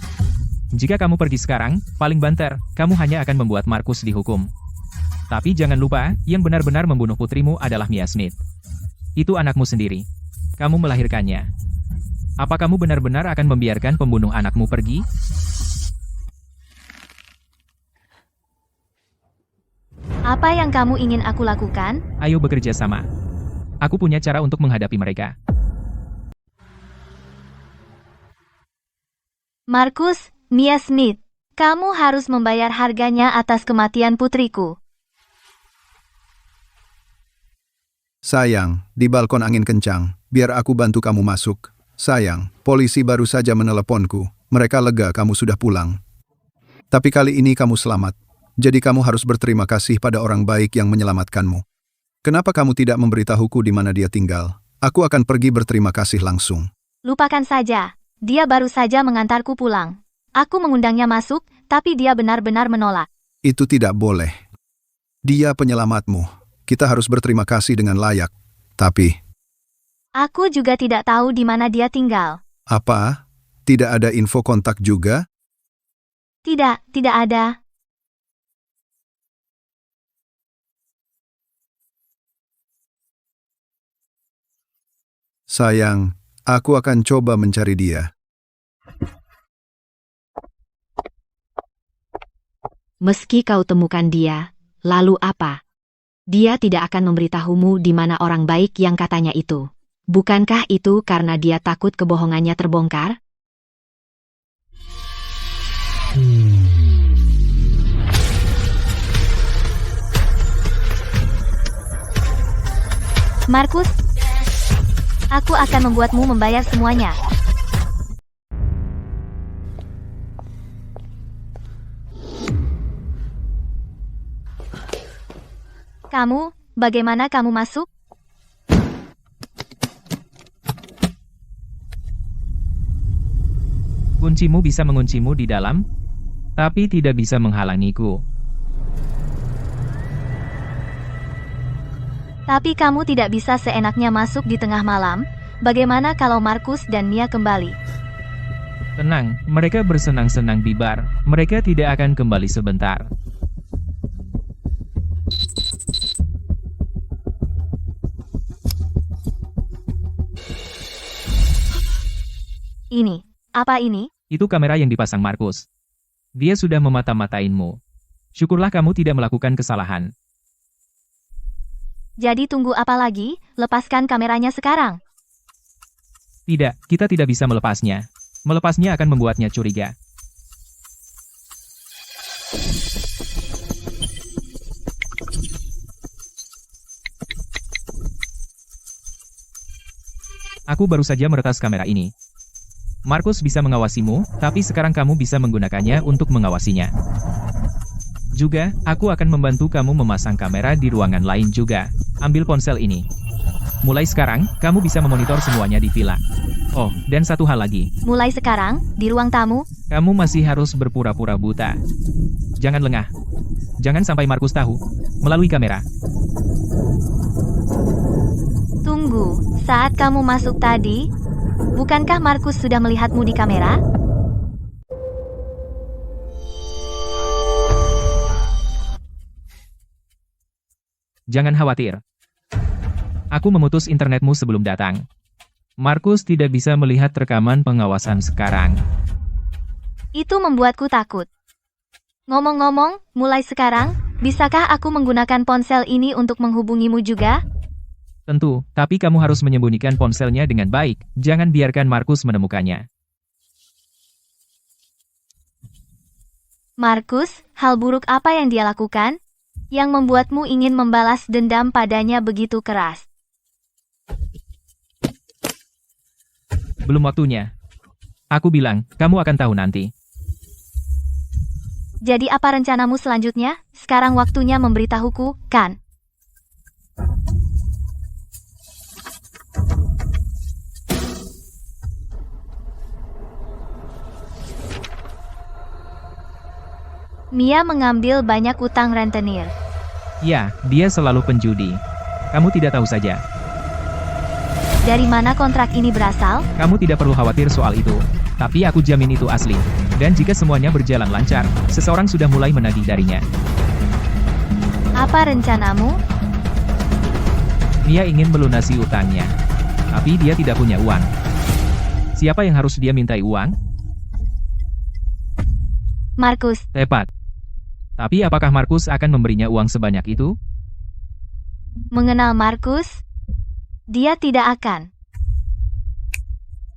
Jika kamu pergi sekarang, paling banter, kamu hanya akan membuat Markus dihukum. Tapi jangan lupa, yang benar-benar membunuh putrimu adalah Mia Smith. Itu anakmu sendiri. Kamu melahirkannya. Apa kamu benar-benar akan membiarkan pembunuh anakmu pergi? Apa yang kamu ingin aku lakukan? Ayo bekerja sama. Aku punya cara untuk menghadapi mereka. Markus, Mia Smith, kamu harus membayar harganya atas kematian putriku. Sayang, di balkon angin kencang, biar aku bantu kamu masuk. Sayang, polisi baru saja meneleponku. Mereka lega kamu sudah pulang. Tapi kali ini kamu selamat. Jadi kamu harus berterima kasih pada orang baik yang menyelamatkanmu. Kenapa kamu tidak memberitahuku di mana dia tinggal? Aku akan pergi berterima kasih langsung. Lupakan saja. Dia baru saja mengantarku pulang. Aku mengundangnya masuk, tapi dia benar-benar menolak. Itu tidak boleh. Dia penyelamatmu. Kita harus berterima kasih dengan layak. Tapi... Aku juga tidak tahu di mana dia tinggal. Apa? Tidak ada info kontak juga? Tidak ada. Sayang, aku akan coba mencari dia. Meski kau temukan dia, lalu apa? Dia tidak akan memberitahumu di mana orang baik yang katanya itu. Bukankah itu karena dia takut kebohongannya terbongkar? Markus, aku akan membuatmu membayar semuanya. Kamu, bagaimana kamu masuk? Kuncimu bisa menguncimu di dalam, tapi tidak bisa menghalangiku. Tapi kamu tidak bisa seenaknya masuk di tengah malam. Bagaimana kalau Markus dan Mia kembali? Tenang, mereka bersenang-senang di bar. Mereka tidak akan kembali sebentar. Ini, apa ini? Itu kamera yang dipasang Markus. Dia sudah memata-matainmu. Syukurlah kamu tidak melakukan kesalahan. Jadi tunggu apa lagi? Lepaskan kameranya sekarang. Tidak, kita tidak bisa melepasnya. Melepasnya akan membuatnya curiga. Aku baru saja meretas kamera ini. Markus bisa mengawasimu, tapi sekarang kamu bisa menggunakannya untuk mengawasinya. Juga, aku akan membantu kamu memasang kamera di ruangan lain juga. Ambil ponsel ini. Mulai sekarang, kamu bisa memonitor semuanya di villa. Oh, dan satu hal lagi. Mulai sekarang, di ruang tamu, Kamu masih harus berpura-pura buta. Jangan lengah. Jangan sampai Markus tahu. Melalui kamera. tunggu, saat kamu masuk tadi, bukankah Markus sudah melihatmu di kamera? Jangan khawatir. Aku memutus internetmu sebelum datang. Markus tidak bisa melihat rekaman pengawasan sekarang. Itu membuatku takut. Ngomong-ngomong, mulai sekarang, bisakah aku menggunakan ponsel ini untuk menghubungimu juga? Tentu, tapi kamu harus menyembunyikan ponselnya dengan baik. Jangan biarkan Markus menemukannya. Markus, hal buruk apa yang dia lakukan? Yang membuatmu ingin membalas dendam padanya begitu keras. Belum waktunya. Aku bilang, kamu akan tahu nanti. Jadi apa rencanamu selanjutnya? Sekarang waktunya memberitahuku, kan? Mia mengambil banyak utang rentenir. Ya, dia selalu penjudi. Kamu tidak tahu saja. Dari mana kontrak ini berasal? Kamu tidak perlu khawatir soal itu. Tapi aku jamin itu asli. Dan jika semuanya berjalan lancar, seseorang sudah mulai menagih darinya. Apa rencanamu? Mia ingin melunasi utangnya. Tapi dia tidak punya uang. Siapa yang harus dia mintai uang? Markus. Tepat. Tapi apakah Markus akan memberinya uang sebanyak itu? Mengenal Markus? Dia tidak akan.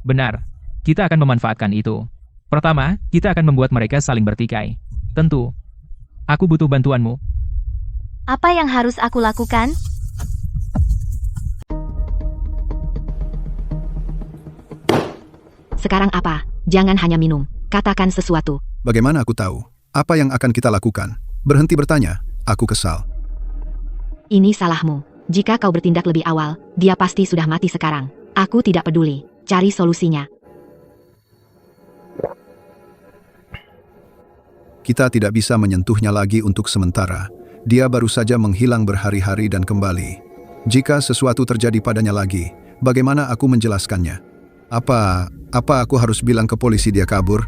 Benar. Kita akan memanfaatkan itu. Pertama, kita akan membuat mereka saling bertikai. Tentu. Aku butuh bantuanmu. Apa yang harus aku lakukan? Sekarang apa? Jangan hanya minum. Katakan sesuatu. Bagaimana aku tahu? Apa yang akan kita lakukan? Berhenti bertanya. Aku kesal. Ini salahmu. Jika kau bertindak lebih awal, dia pasti sudah mati sekarang. Aku tidak peduli. Cari solusinya. Kita tidak bisa menyentuhnya lagi untuk sementara. Dia baru saja menghilang berhari-hari dan kembali. Jika sesuatu terjadi padanya lagi, bagaimana aku menjelaskannya? Apa aku harus bilang ke polisi dia kabur?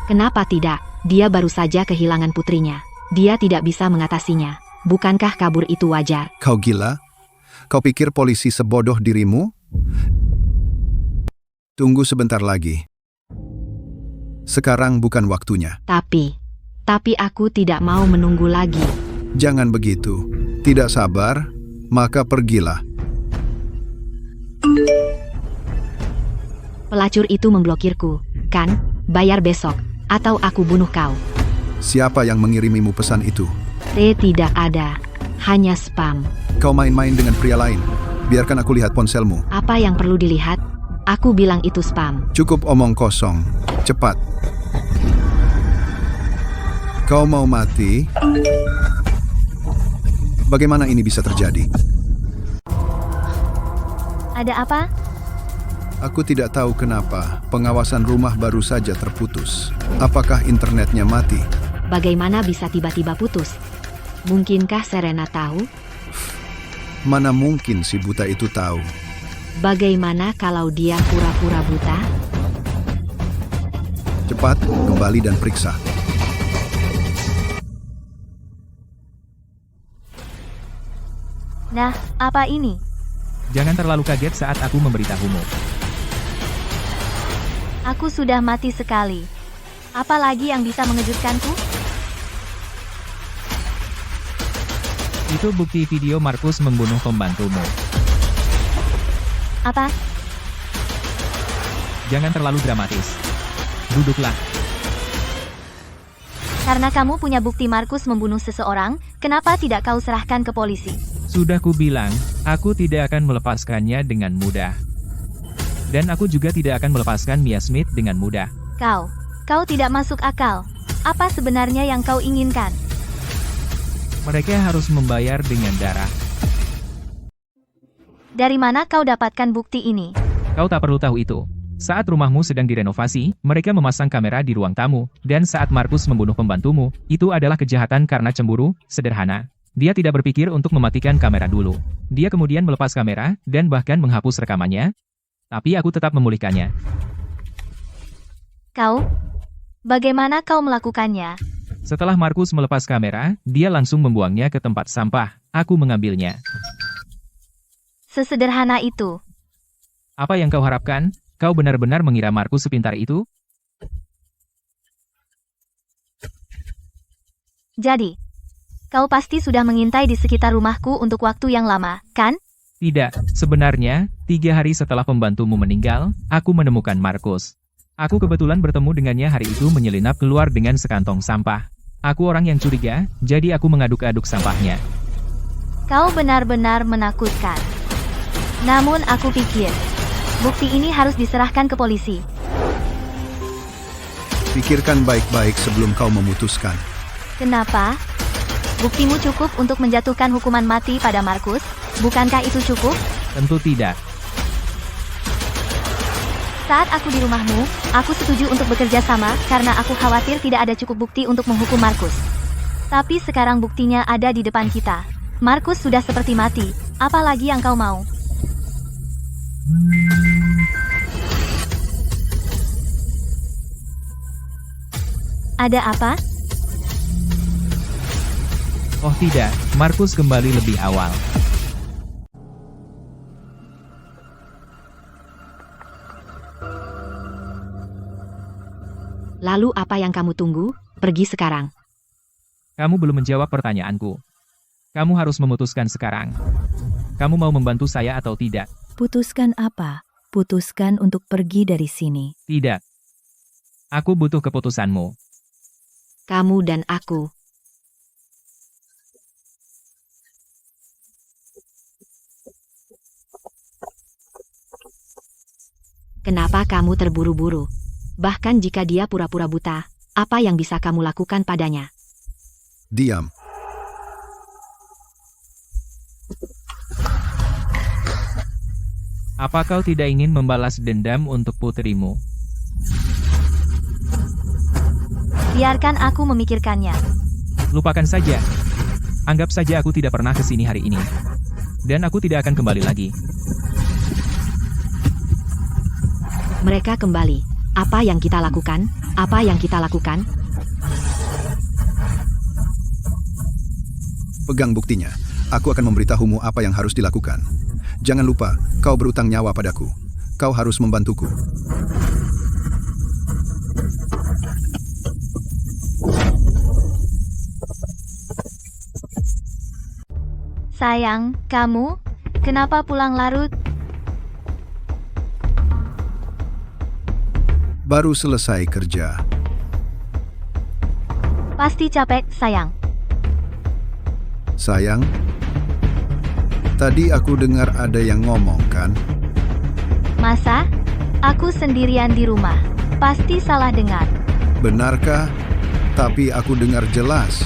Kenapa tidak? Dia baru saja kehilangan putrinya. Dia tidak bisa mengatasinya. Bukankah kabur itu wajar? Kau gila? Kau pikir polisi sebodoh dirimu? Tunggu sebentar lagi. Sekarang bukan waktunya. Tapi aku tidak mau menunggu lagi. Jangan begitu. Tidak sabar, maka pergilah. Pelacur itu memblokirku, kan? Bayar besok, atau aku bunuh kau. Siapa yang mengirimimu pesan itu? Tidak ada. Hanya spam. Kau main-main dengan pria lain. Biarkan aku lihat ponselmu. Apa yang perlu dilihat? Aku bilang itu spam. Cukup omong kosong. Cepat. Kau mau mati? Bagaimana ini bisa terjadi? Ada apa? Aku tidak tahu kenapa pengawasan rumah baru saja terputus. Apakah internetnya mati? Bagaimana bisa tiba-tiba putus? Mungkinkah Serena tahu? Mana mungkin si buta itu tahu? Bagaimana kalau dia pura-pura buta? Cepat, kembali dan periksa. Nah, apa ini? Jangan terlalu kaget saat aku memberitahumu. Aku sudah mati sekali. Apa lagi yang bisa mengejutkanku? Itu bukti video Markus membunuh pembantumu. Apa? Jangan terlalu dramatis. Duduklah. Karena kamu punya bukti Markus membunuh seseorang, kenapa tidak kau serahkan ke polisi? Sudah kubilang, aku tidak akan melepaskannya dengan mudah. Dan aku juga tidak akan melepaskan Mia Smith dengan mudah. Kau tidak masuk akal. Apa sebenarnya yang kau inginkan? Mereka harus membayar dengan darah. Dari mana kau dapatkan bukti ini? Kau tak perlu tahu itu. Saat rumahmu sedang direnovasi, mereka memasang kamera di ruang tamu, dan saat Markus membunuh pembantumu, itu adalah kejahatan karena cemburu, sederhana. Dia tidak berpikir untuk mematikan kamera dulu. Dia kemudian melepas kamera, dan bahkan menghapus rekamannya. Tapi aku tetap memulihkannya. Bagaimana kau melakukannya? Setelah Markus melepas kamera, dia langsung membuangnya ke tempat sampah. Aku mengambilnya. Sesederhana itu. Apa yang kau harapkan? Kau benar-benar mengira Markus sepintar itu? Jadi, kau pasti sudah mengintai di sekitar rumahku untuk waktu yang lama, kan? Tidak, sebenarnya, 3 hari setelah pembantumu meninggal, aku menemukan Markus. Aku kebetulan bertemu dengannya hari itu menyelinap keluar dengan sekantong sampah. Aku orang yang curiga, jadi aku mengaduk-aduk sampahnya. Kau benar-benar menakutkan. Namun aku pikir, bukti ini harus diserahkan ke polisi. Pikirkan baik-baik sebelum kau memutuskan. Kenapa? Buktimu cukup untuk menjatuhkan hukuman mati pada Markus? Bukankah itu cukup? Tentu tidak. Saat aku di rumahmu, aku setuju untuk bekerja sama karena aku khawatir tidak ada cukup bukti untuk menghukum Markus. Tapi sekarang buktinya ada di depan kita. Markus sudah seperti mati, apalagi yang kau mau? Ada apa? Oh tidak, Markus kembali lebih awal. Lalu apa yang kamu tunggu? Pergi sekarang. Kamu belum menjawab pertanyaanku. Kamu harus memutuskan sekarang. Kamu mau membantu saya atau tidak? Putuskan apa? Putuskan untuk pergi dari sini. Tidak. Aku butuh keputusanmu. Kamu dan aku. Kenapa kamu terburu-buru? Bahkan jika dia pura-pura buta, apa yang bisa kamu lakukan padanya? Diam. Apa kau tidak ingin membalas dendam untuk putrimu? Biarkan aku memikirkannya. Lupakan saja. Anggap saja aku tidak pernah ke sini hari ini. Dan aku tidak akan kembali lagi. Mereka kembali. Apa yang kita lakukan? Apa yang kita lakukan? Pegang buktinya. Aku akan memberitahumu apa yang harus dilakukan. Jangan lupa, kau berutang nyawa padaku. Kau harus membantuku. Sayang, kamu? Kenapa pulang larut? Baru selesai kerja. Pasti capek, sayang. Sayang, tadi aku dengar ada yang ngomong kan? Masa? Aku sendirian di rumah. Pasti salah dengar. Benarkah? Tapi aku dengar jelas.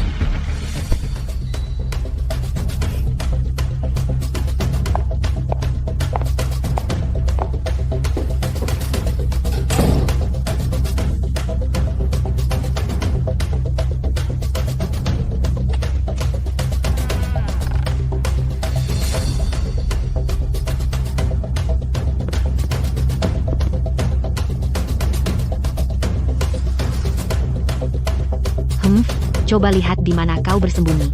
Coba lihat di mana kau bersembunyi.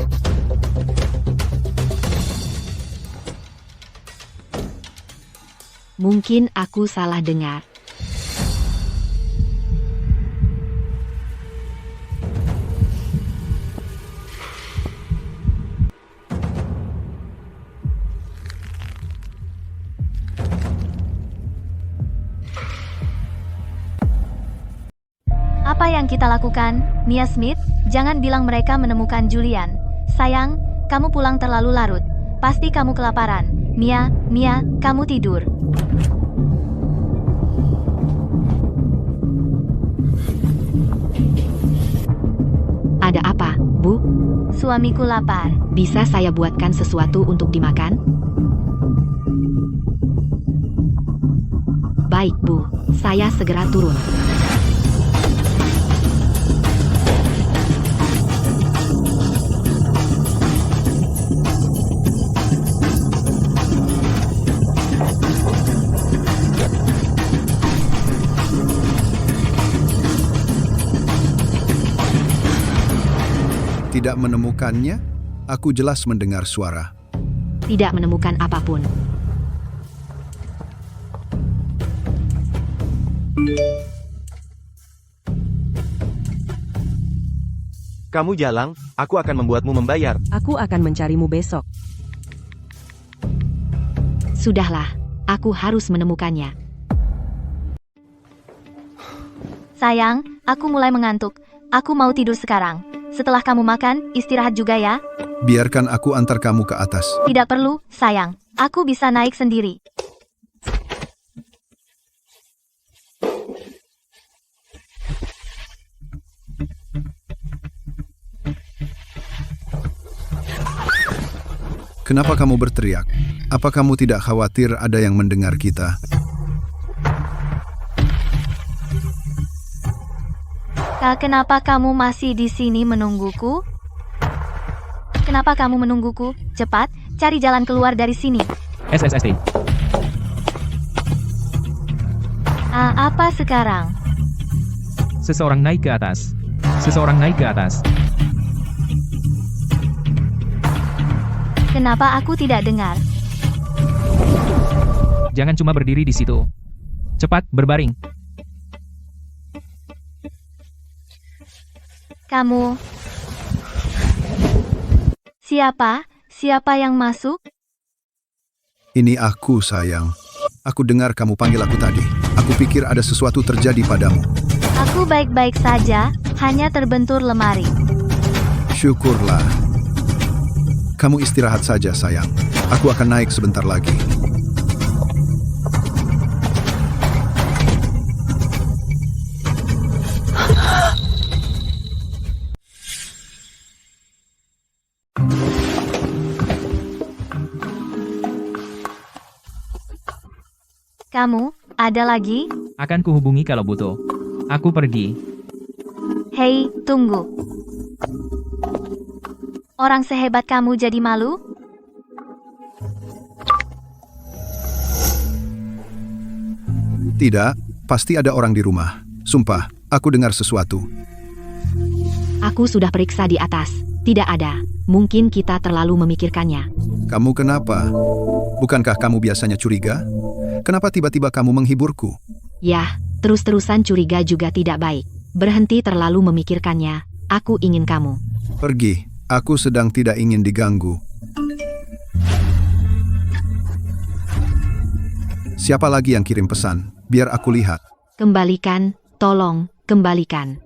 Mungkin aku salah dengar. Apa yang kita lakukan, Mia Smith? Jangan bilang mereka menemukan Julian. Sayang, kamu pulang terlalu larut. Pasti kamu kelaparan. Mia, kamu tidur. Ada apa, Bu? Suamiku lapar. Bisa saya buatkan sesuatu untuk dimakan? Baik, Bu. Saya segera turun. Tidak menemukannya? Aku jelas mendengar suara. Tidak menemukan apapun. Kamu jalang, aku akan membuatmu membayar. Aku akan mencarimu besok. Sudahlah, aku harus menemukannya. Sayang, aku mulai mengantuk. Aku mau tidur sekarang. Setelah kamu makan, istirahat juga ya. Biarkan aku antar kamu ke atas. Tidak perlu, sayang. Aku bisa naik sendiri. Kenapa kamu berteriak? Apa kamu tidak khawatir ada yang mendengar kita? Kenapa kamu masih di sini menungguku? Kenapa kamu menungguku? Cepat, cari jalan keluar dari sini. SSST. Apa sekarang? Seseorang naik ke atas. Seseorang naik ke atas. Kenapa aku tidak dengar? Jangan cuma berdiri di situ. Cepat, berbaring. Kamu... Siapa? Siapa yang masuk? Ini aku, sayang. Aku dengar kamu panggil aku tadi. Aku pikir ada sesuatu terjadi padamu. Aku baik-baik saja, hanya terbentur lemari. Syukurlah. Kamu istirahat saja, sayang. Aku akan naik sebentar lagi. Kamu, ada lagi? Akan kuhubungi kalau butuh. Aku pergi. Hei, tunggu. Orang sehebat kamu jadi malu? Tidak, pasti ada orang di rumah. Sumpah, aku dengar sesuatu. Aku sudah periksa di atas. Tidak ada. Mungkin kita terlalu memikirkannya. Kamu kenapa? Bukankah kamu biasanya curiga? Kenapa tiba-tiba kamu menghiburku? Yah, terus-terusan curiga juga tidak baik. Berhenti terlalu memikirkannya. Aku ingin kamu. Pergi. Aku sedang tidak ingin diganggu. Siapa lagi yang kirim pesan? Biar aku lihat. Kembalikan, tolong, kembalikan.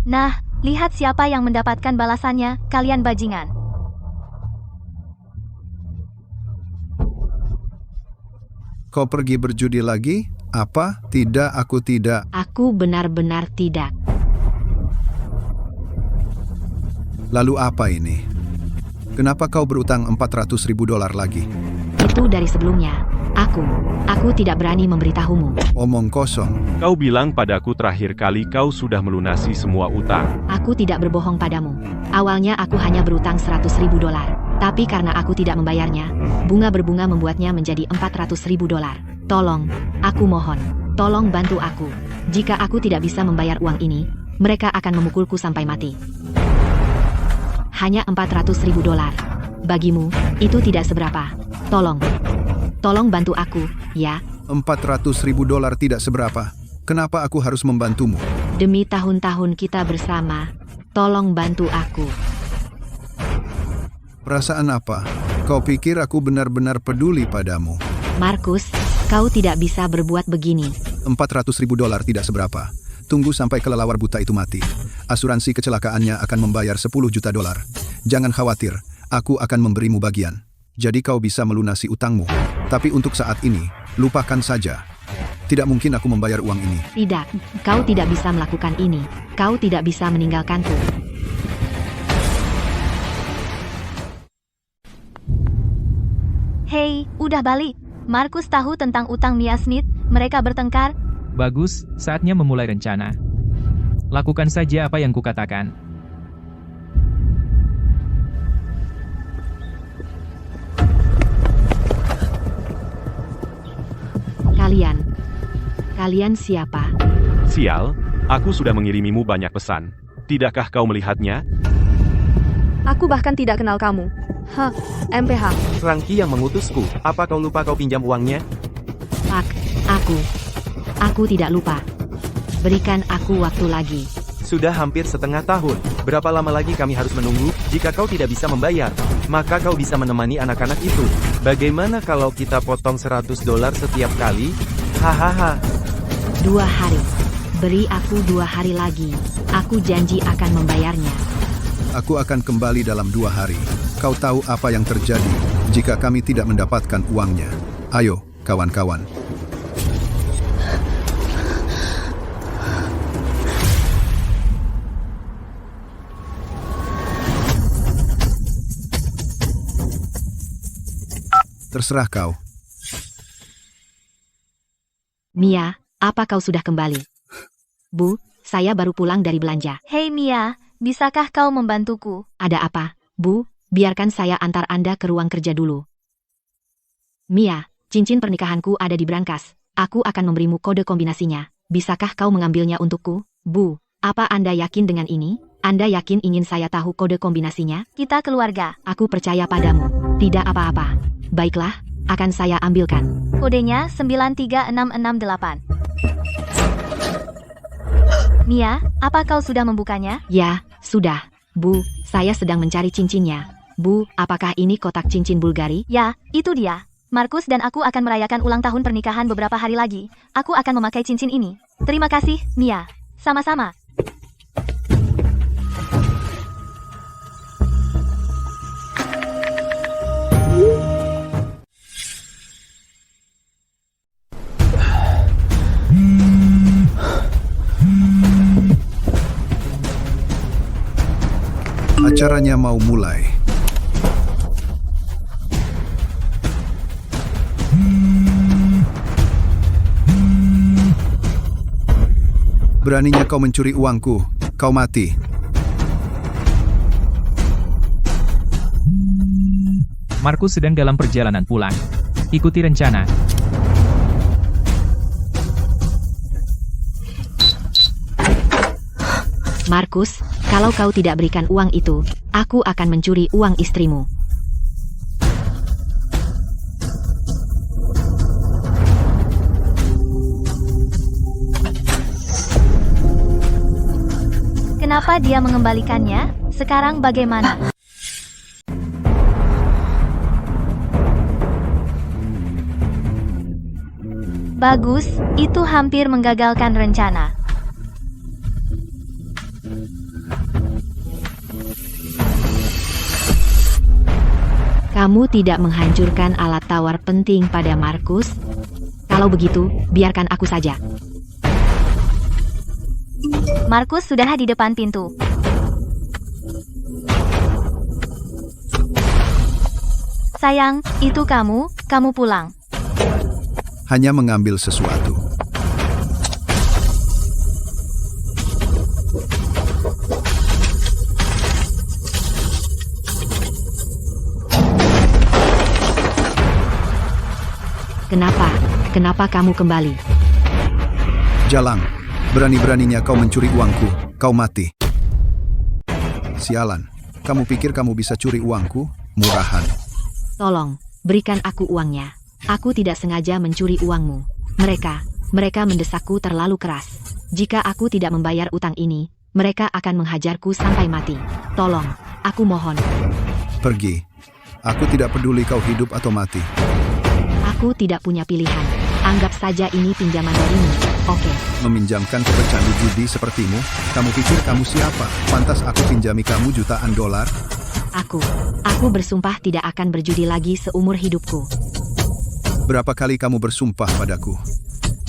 Nah, lihat siapa yang mendapatkan balasannya, kalian bajingan. Kau pergi berjudi lagi? Apa? Tidak, aku tidak. Aku benar-benar tidak. Lalu apa ini? Kenapa kau berutang $400.000 lagi? Itu dari sebelumnya. Aku tidak berani memberitahumu. Omong kosong. Kau bilang padaku terakhir kali kau sudah melunasi semua utang. Aku tidak berbohong padamu. Awalnya aku hanya berutang $100.000. Tapi karena aku tidak membayarnya, bunga berbunga membuatnya menjadi $400.000. Tolong, aku mohon. Tolong bantu aku. Jika aku tidak bisa membayar uang ini, mereka akan memukulku sampai mati. Hanya $400.000. Bagimu, itu tidak seberapa. Tolong bantu aku, ya. $400.000 tidak seberapa. Kenapa aku harus membantumu? Demi tahun-tahun kita bersama, tolong bantu aku. Perasaan apa? Kau pikir aku benar-benar peduli padamu? Markus, kau tidak bisa berbuat begini. $400.000 tidak seberapa. Tunggu sampai kelelawar buta itu mati. Asuransi kecelakaannya akan membayar $10 juta. Jangan khawatir, aku akan memberimu bagian. Jadi kau bisa melunasi utangmu. Tapi untuk saat ini, lupakan saja. Tidak mungkin aku membayar uang ini. Tidak, kau tidak bisa melakukan ini. Kau tidak bisa meninggalkanku. Hei, udah balik. Markus tahu tentang utang Mia Smith. Mereka bertengkar. Bagus, saatnya memulai rencana. Lakukan saja apa yang kukatakan. Kalian siapa? Sial, aku sudah mengirimimu banyak pesan. Tidakkah kau melihatnya? Aku bahkan tidak kenal kamu. Hah, MPH. Rangki yang mengutusku. Apa kau lupa kau pinjam uangnya? Pak, aku tidak lupa. Berikan aku waktu lagi. Sudah hampir setengah tahun. Berapa lama lagi kami harus menunggu? Jika kau tidak bisa membayar, maka kau bisa menemani anak-anak itu. Bagaimana kalau kita potong $100 setiap kali? Hahaha. 2 hari. Beri aku 2 hari lagi. Aku janji akan membayarnya. Aku akan kembali dalam 2 hari. Kau tahu apa yang terjadi jika kami tidak mendapatkan uangnya. Ayo, kawan-kawan. Terserah kau. Mia, apa kau sudah kembali? Bu, saya baru pulang dari belanja. Hei Mia, bisakah kau membantuku? Ada apa? Bu, biarkan saya antar Anda ke ruang kerja dulu. Mia, cincin pernikahanku ada di brankas. Aku akan memberimu kode kombinasinya. Bisakah kau mengambilnya untukku? Bu, apa Anda yakin dengan ini? Anda yakin ingin saya tahu kode kombinasinya? Kita keluarga. Aku percaya padamu. Tidak apa-apa. Baiklah, akan saya ambilkan. Kodenya 93668. Mia, apa kau sudah membukanya? Ya, sudah. Bu, saya sedang mencari cincinnya. Bu, apakah ini kotak cincin Bulgari? Ya, itu dia. Markus dan aku akan merayakan ulang tahun pernikahan beberapa hari lagi. Aku akan memakai cincin ini. Terima kasih, Mia. Sama-sama. Acaranya mau mulai. Beraninya kau mencuri uangku, kau mati. Markus sedang dalam perjalanan pulang. Ikuti rencana. Markus, kalau kau tidak berikan uang itu, aku akan mencuri uang istrimu. Kenapa dia mengembalikannya? Sekarang bagaimana? Bagus, itu hampir menggagalkan rencana. Kamu tidak menghancurkan alat tawar penting pada Markus? Kalau begitu, biarkan aku saja. Markus sudah di depan pintu. Sayang, itu kamu pulang. Hanya mengambil sesuatu. Kenapa kamu kembali? Jalang, berani-beraninya kau mencuri uangku, kau mati. Sialan, kamu pikir kamu bisa curi uangku? Murahan. Tolong, berikan aku uangnya. Aku tidak sengaja mencuri uangmu. Mereka mendesakku terlalu keras. Jika aku tidak membayar utang ini, mereka akan menghajarku sampai mati. Tolong, aku mohon. Pergi. Aku tidak peduli kau hidup atau mati. Aku tidak punya pilihan. Anggap saja ini pinjaman darimu. Oke. Meminjamkan ke pecandu judi sepertimu? Kamu pikir kamu siapa? Pantas aku pinjami kamu jutaan dolar? Aku bersumpah tidak akan berjudi lagi seumur hidupku. Berapa kali kamu bersumpah padaku?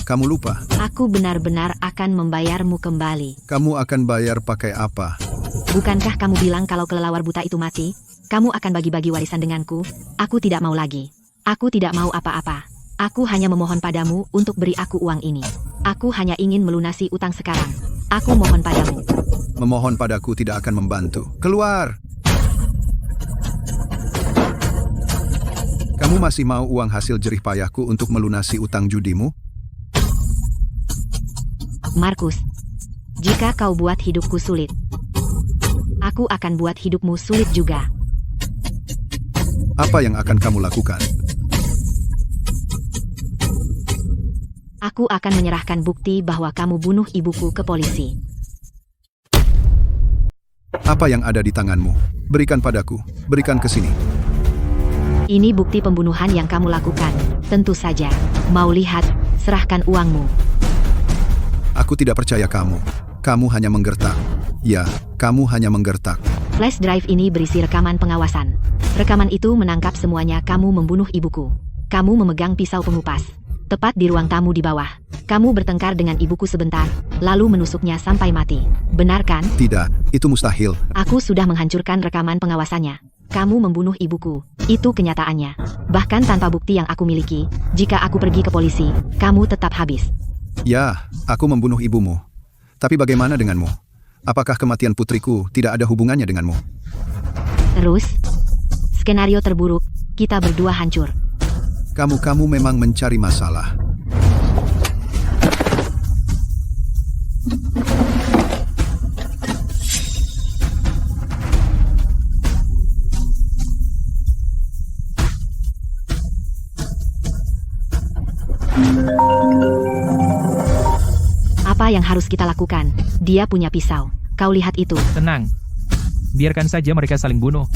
Kamu lupa? Aku benar-benar akan membayarmu kembali. Kamu akan bayar pakai apa? Bukankah kamu bilang kalau kelelawar buta itu mati, kamu akan bagi-bagi warisan denganku? Aku tidak mau lagi. Aku tidak mau apa-apa. Aku hanya memohon padamu untuk beri aku uang ini. Aku hanya ingin melunasi utang sekarang. Aku mohon padamu. Memohon padaku tidak akan membantu. Keluar! Kamu masih mau uang hasil jerih payahku untuk melunasi utang judimu? Markus, jika kau buat hidupku sulit, aku akan buat hidupmu sulit juga. Apa yang akan kamu lakukan? Aku akan menyerahkan bukti bahwa kamu bunuh ibuku ke polisi. Apa yang ada di tanganmu? Berikan padaku. Berikan ke sini. Ini bukti pembunuhan yang kamu lakukan. Tentu saja. Mau lihat? Serahkan uangmu. Aku tidak percaya kamu. Kamu hanya menggertak. Ya, kamu hanya menggertak. Flash drive ini berisi rekaman pengawasan. Rekaman itu menangkap semuanya kamu membunuh ibuku. Kamu memegang pisau pengupas. Tepat di ruang tamu di bawah. Kamu bertengkar dengan ibuku sebentar, lalu menusuknya sampai mati. Benar kan? Tidak, itu mustahil. Aku sudah menghancurkan rekaman pengawasannya. Kamu membunuh ibuku. Itu kenyataannya. Bahkan tanpa bukti yang aku miliki, jika aku pergi ke polisi, kamu tetap habis. Ya, aku membunuh ibumu. Tapi bagaimana denganmu? Apakah kematian putriku tidak ada hubungannya denganmu? Terus, skenario terburuk, kita berdua hancur. Kamu memang mencari masalah. Apa yang harus kita lakukan? Dia punya pisau. Kau lihat itu. Tenang. Biarkan saja mereka saling bunuh.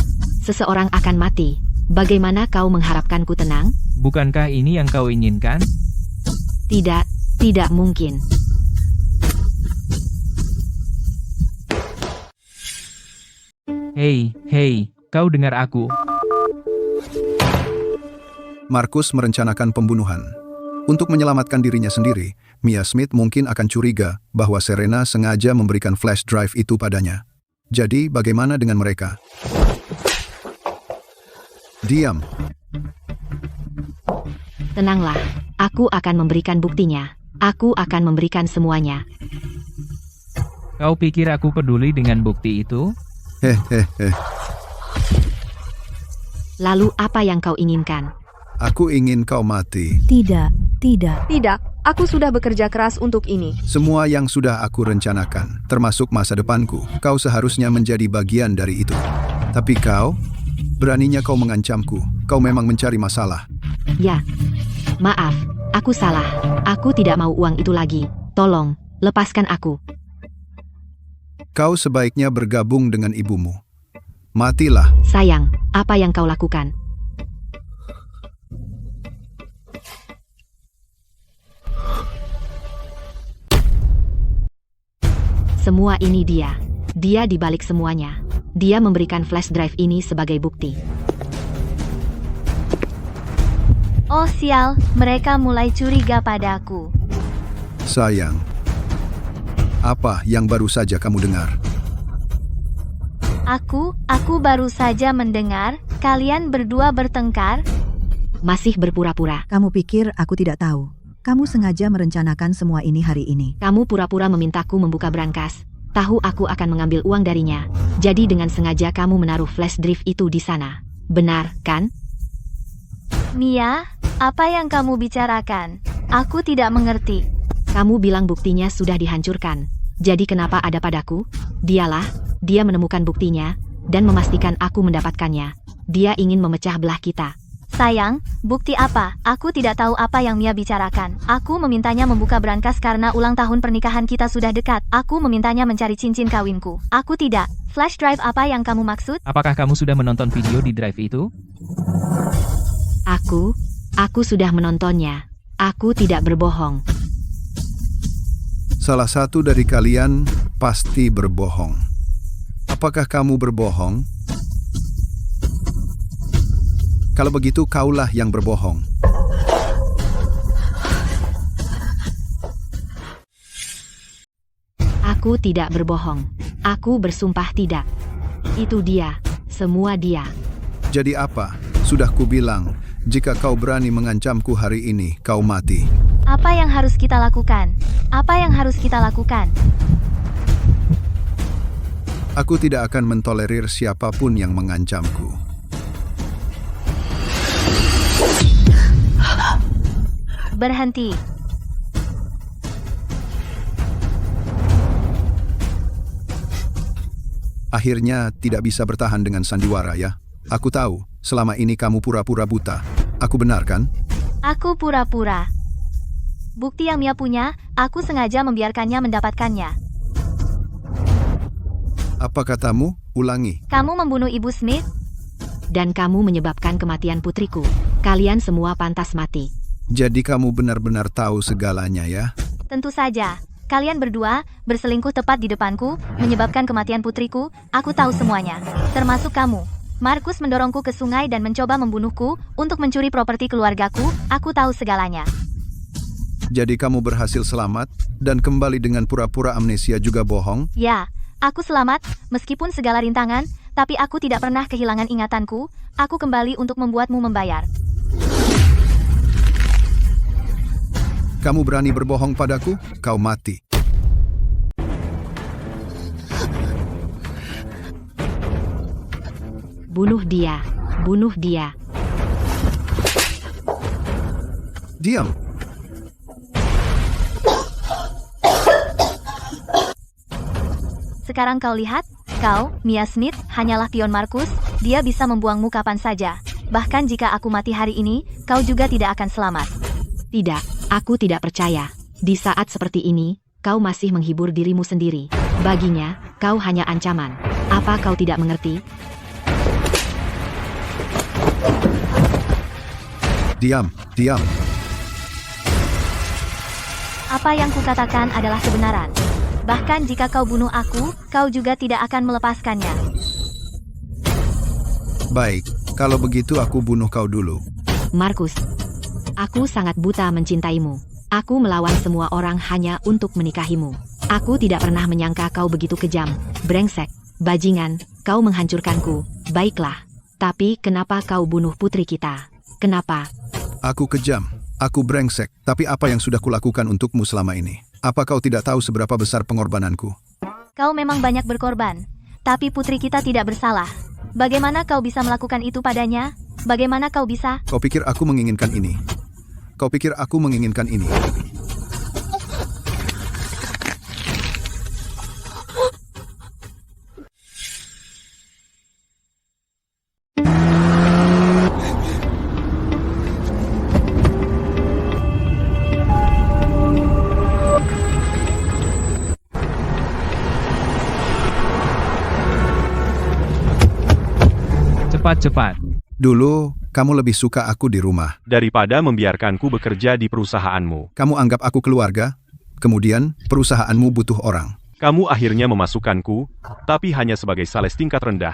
Seseorang akan mati. Bagaimana kau mengharapkanku tenang? Bukankah ini yang kau inginkan? Tidak, tidak mungkin. Hei, kau dengar aku. Markus merencanakan pembunuhan. Untuk menyelamatkan dirinya sendiri, Mia Smith mungkin akan curiga bahwa Serena sengaja memberikan flash drive itu padanya. Jadi, bagaimana dengan mereka? Diam. Tenanglah, aku akan memberikan buktinya. Aku akan memberikan semuanya. Kau pikir aku peduli dengan bukti itu? Hehehe. Lalu apa yang kau inginkan? Aku ingin kau mati. Tidak. Tidak, aku sudah bekerja keras untuk ini. Semua yang sudah aku rencanakan, termasuk masa depanku, kau seharusnya menjadi bagian dari itu. Tapi kau, beraninya kau mengancamku. Kau memang mencari masalah. Ya, maaf, aku salah. Aku tidak mau uang itu lagi. Tolong, lepaskan aku. Kau sebaiknya bergabung dengan ibumu. Matilah. Sayang, apa yang kau lakukan? Semua ini dia. Dia di balik semuanya. Dia memberikan flash drive ini sebagai bukti. Oh sial, mereka mulai curiga padaku. Sayang. Apa yang baru saja kamu dengar? Aku baru saja mendengar kalian berdua bertengkar. Masih berpura-pura. Kamu pikir aku tidak tahu? Kamu sengaja merencanakan semua ini hari ini. Kamu pura-pura memintaku membuka brankas. Tahu aku akan mengambil uang darinya. Jadi dengan sengaja kamu menaruh flash drive itu di sana. Benar, kan? Mia, apa yang kamu bicarakan? Aku tidak mengerti. Kamu bilang buktinya sudah dihancurkan. Jadi kenapa ada padaku? Dia menemukan buktinya, dan memastikan aku mendapatkannya. Dia ingin memecah belah kita. Sayang, bukti apa? Aku tidak tahu apa yang Mia bicarakan. Aku memintanya membuka brankas karena ulang tahun pernikahan kita sudah dekat. Aku memintanya mencari cincin kawinku. Aku tidak. Flash drive apa yang kamu maksud? Apakah kamu sudah menonton video di drive itu? Aku sudah menontonnya. Aku tidak berbohong. Salah satu dari kalian pasti berbohong. Apakah kamu berbohong? Kalau begitu, kaulah yang berbohong. Aku tidak berbohong. Aku bersumpah tidak. Itu dia. Semua dia. Jadi apa? Sudah kubilang, jika kau berani mengancamku hari ini, kau mati. Apa yang harus kita lakukan? Apa yang harus kita lakukan? Aku tidak akan mentolerir siapapun yang mengancamku. Berhenti. Akhirnya tidak bisa bertahan dengan sandiwara ya. Aku tahu, selama ini kamu pura-pura buta. Aku benar kan? Aku pura-pura. Bukti yang Mia punya, aku sengaja membiarkannya mendapatkannya. Apa katamu? Ulangi. Kamu membunuh Ibu Smith? Dan kamu menyebabkan kematian putriku. Kalian semua pantas mati. Jadi kamu benar-benar tahu segalanya ya? Tentu saja. Kalian berdua berselingkuh tepat di depanku, menyebabkan kematian putriku. Aku tahu semuanya, termasuk kamu. Markus mendorongku ke sungai dan mencoba membunuhku untuk mencuri properti keluargaku. Aku tahu segalanya. Jadi kamu berhasil selamat dan kembali dengan pura-pura amnesia juga bohong? Ya, aku selamat meskipun segala rintangan, tapi aku tidak pernah kehilangan ingatanku. Aku kembali untuk membuatmu membayar. Kamu berani berbohong padaku? Kau mati. Bunuh dia. Bunuh dia. Diam. Sekarang kau lihat, kau, Mia Smith, hanyalah pion Markus. Dia bisa membuangmu kapan saja. Bahkan jika aku mati hari ini, kau juga tidak akan selamat. Tidak, aku tidak percaya. Di saat seperti ini, kau masih menghibur dirimu sendiri. Baginya, kau hanya ancaman. Apa kau tidak mengerti? Diam, diam. Apa yang kukatakan adalah kebenaran. Bahkan jika kau bunuh aku, kau juga tidak akan melepaskannya. Baik, kalau begitu aku bunuh kau dulu. Markus, aku sangat buta mencintaimu. Aku melawan semua orang hanya untuk menikahimu. Aku tidak pernah menyangka kau begitu kejam, brengsek, bajingan, kau menghancurkanku. Baiklah, tapi kenapa kau bunuh putri kita? Kenapa? Aku kejam, aku brengsek, tapi apa yang sudah kulakukan untukmu selama ini? Apa kau tidak tahu seberapa besar pengorbananku? Kau memang banyak berkorban, tapi putri kita tidak bersalah. Bagaimana kau bisa melakukan itu padanya? Bagaimana kau bisa? Kau pikir aku menginginkan ini? Kau pikir aku menginginkan ini? Cepat-cepat. Dulu, kamu lebih suka aku di rumah. Daripada membiarkanku bekerja di perusahaanmu. Kamu anggap aku keluarga, kemudian perusahaanmu butuh orang. Kamu akhirnya memasukkanku, tapi hanya sebagai sales tingkat rendah.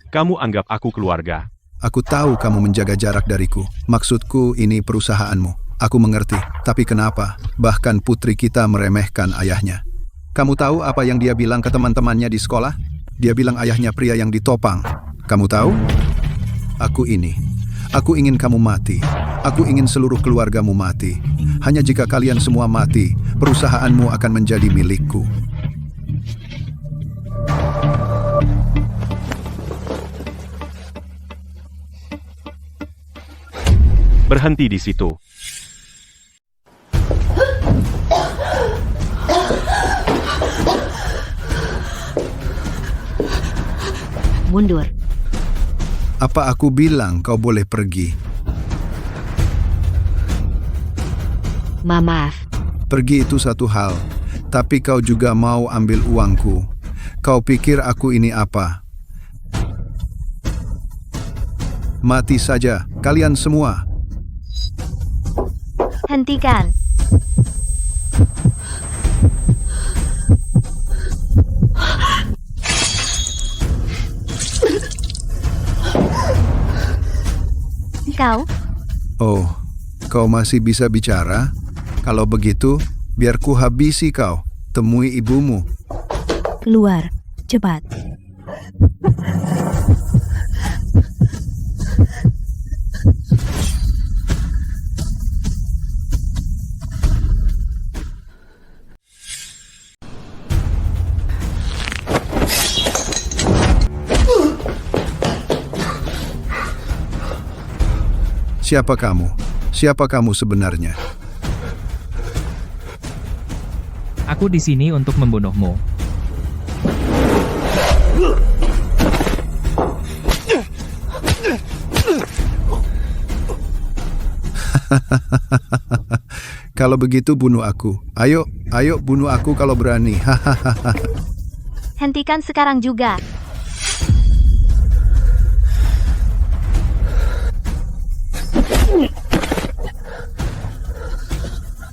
Kamu anggap aku keluarga. Aku tahu kamu menjaga jarak dariku. Maksudku ini perusahaanmu. Aku mengerti, tapi kenapa? Bahkan putri kita meremehkan ayahnya. Kamu tahu apa yang dia bilang ke teman-temannya di sekolah? Dia bilang ayahnya pria yang ditopang. Kamu tahu? Aku ingin kamu mati. Aku ingin seluruh keluargamu mati. Hanya jika kalian semua mati, perusahaanmu akan menjadi milikku. Berhenti di situ. Mundur. Apa aku bilang kau boleh pergi? Maaf. Pergi itu satu hal, tapi kau juga mau ambil uangku. Kau pikir aku ini apa? Mati saja, kalian semua. Hentikan. Kau? Oh, kau masih bisa bicara? Kalau begitu, biar ku habisi kau. Temui ibumu. Keluar, cepat. Siapa kamu? Siapa kamu sebenarnya? Aku di sini untuk membunuhmu. Kalau begitu bunuh aku. Ayo, ayo bunuh aku kalau berani. Hahaha. Hentikan sekarang juga.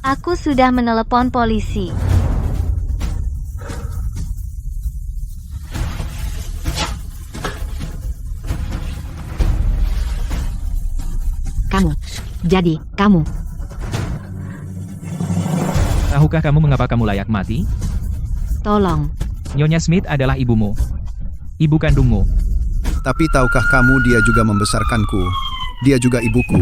Aku sudah menelepon polisi. Kamu. Tahukah kamu mengapa kamu layak mati? Tolong. Nyonya Smith adalah ibumu. Ibu kandungmu. Tapi tahukah kamu dia juga membesarkanku? Dia juga ibuku.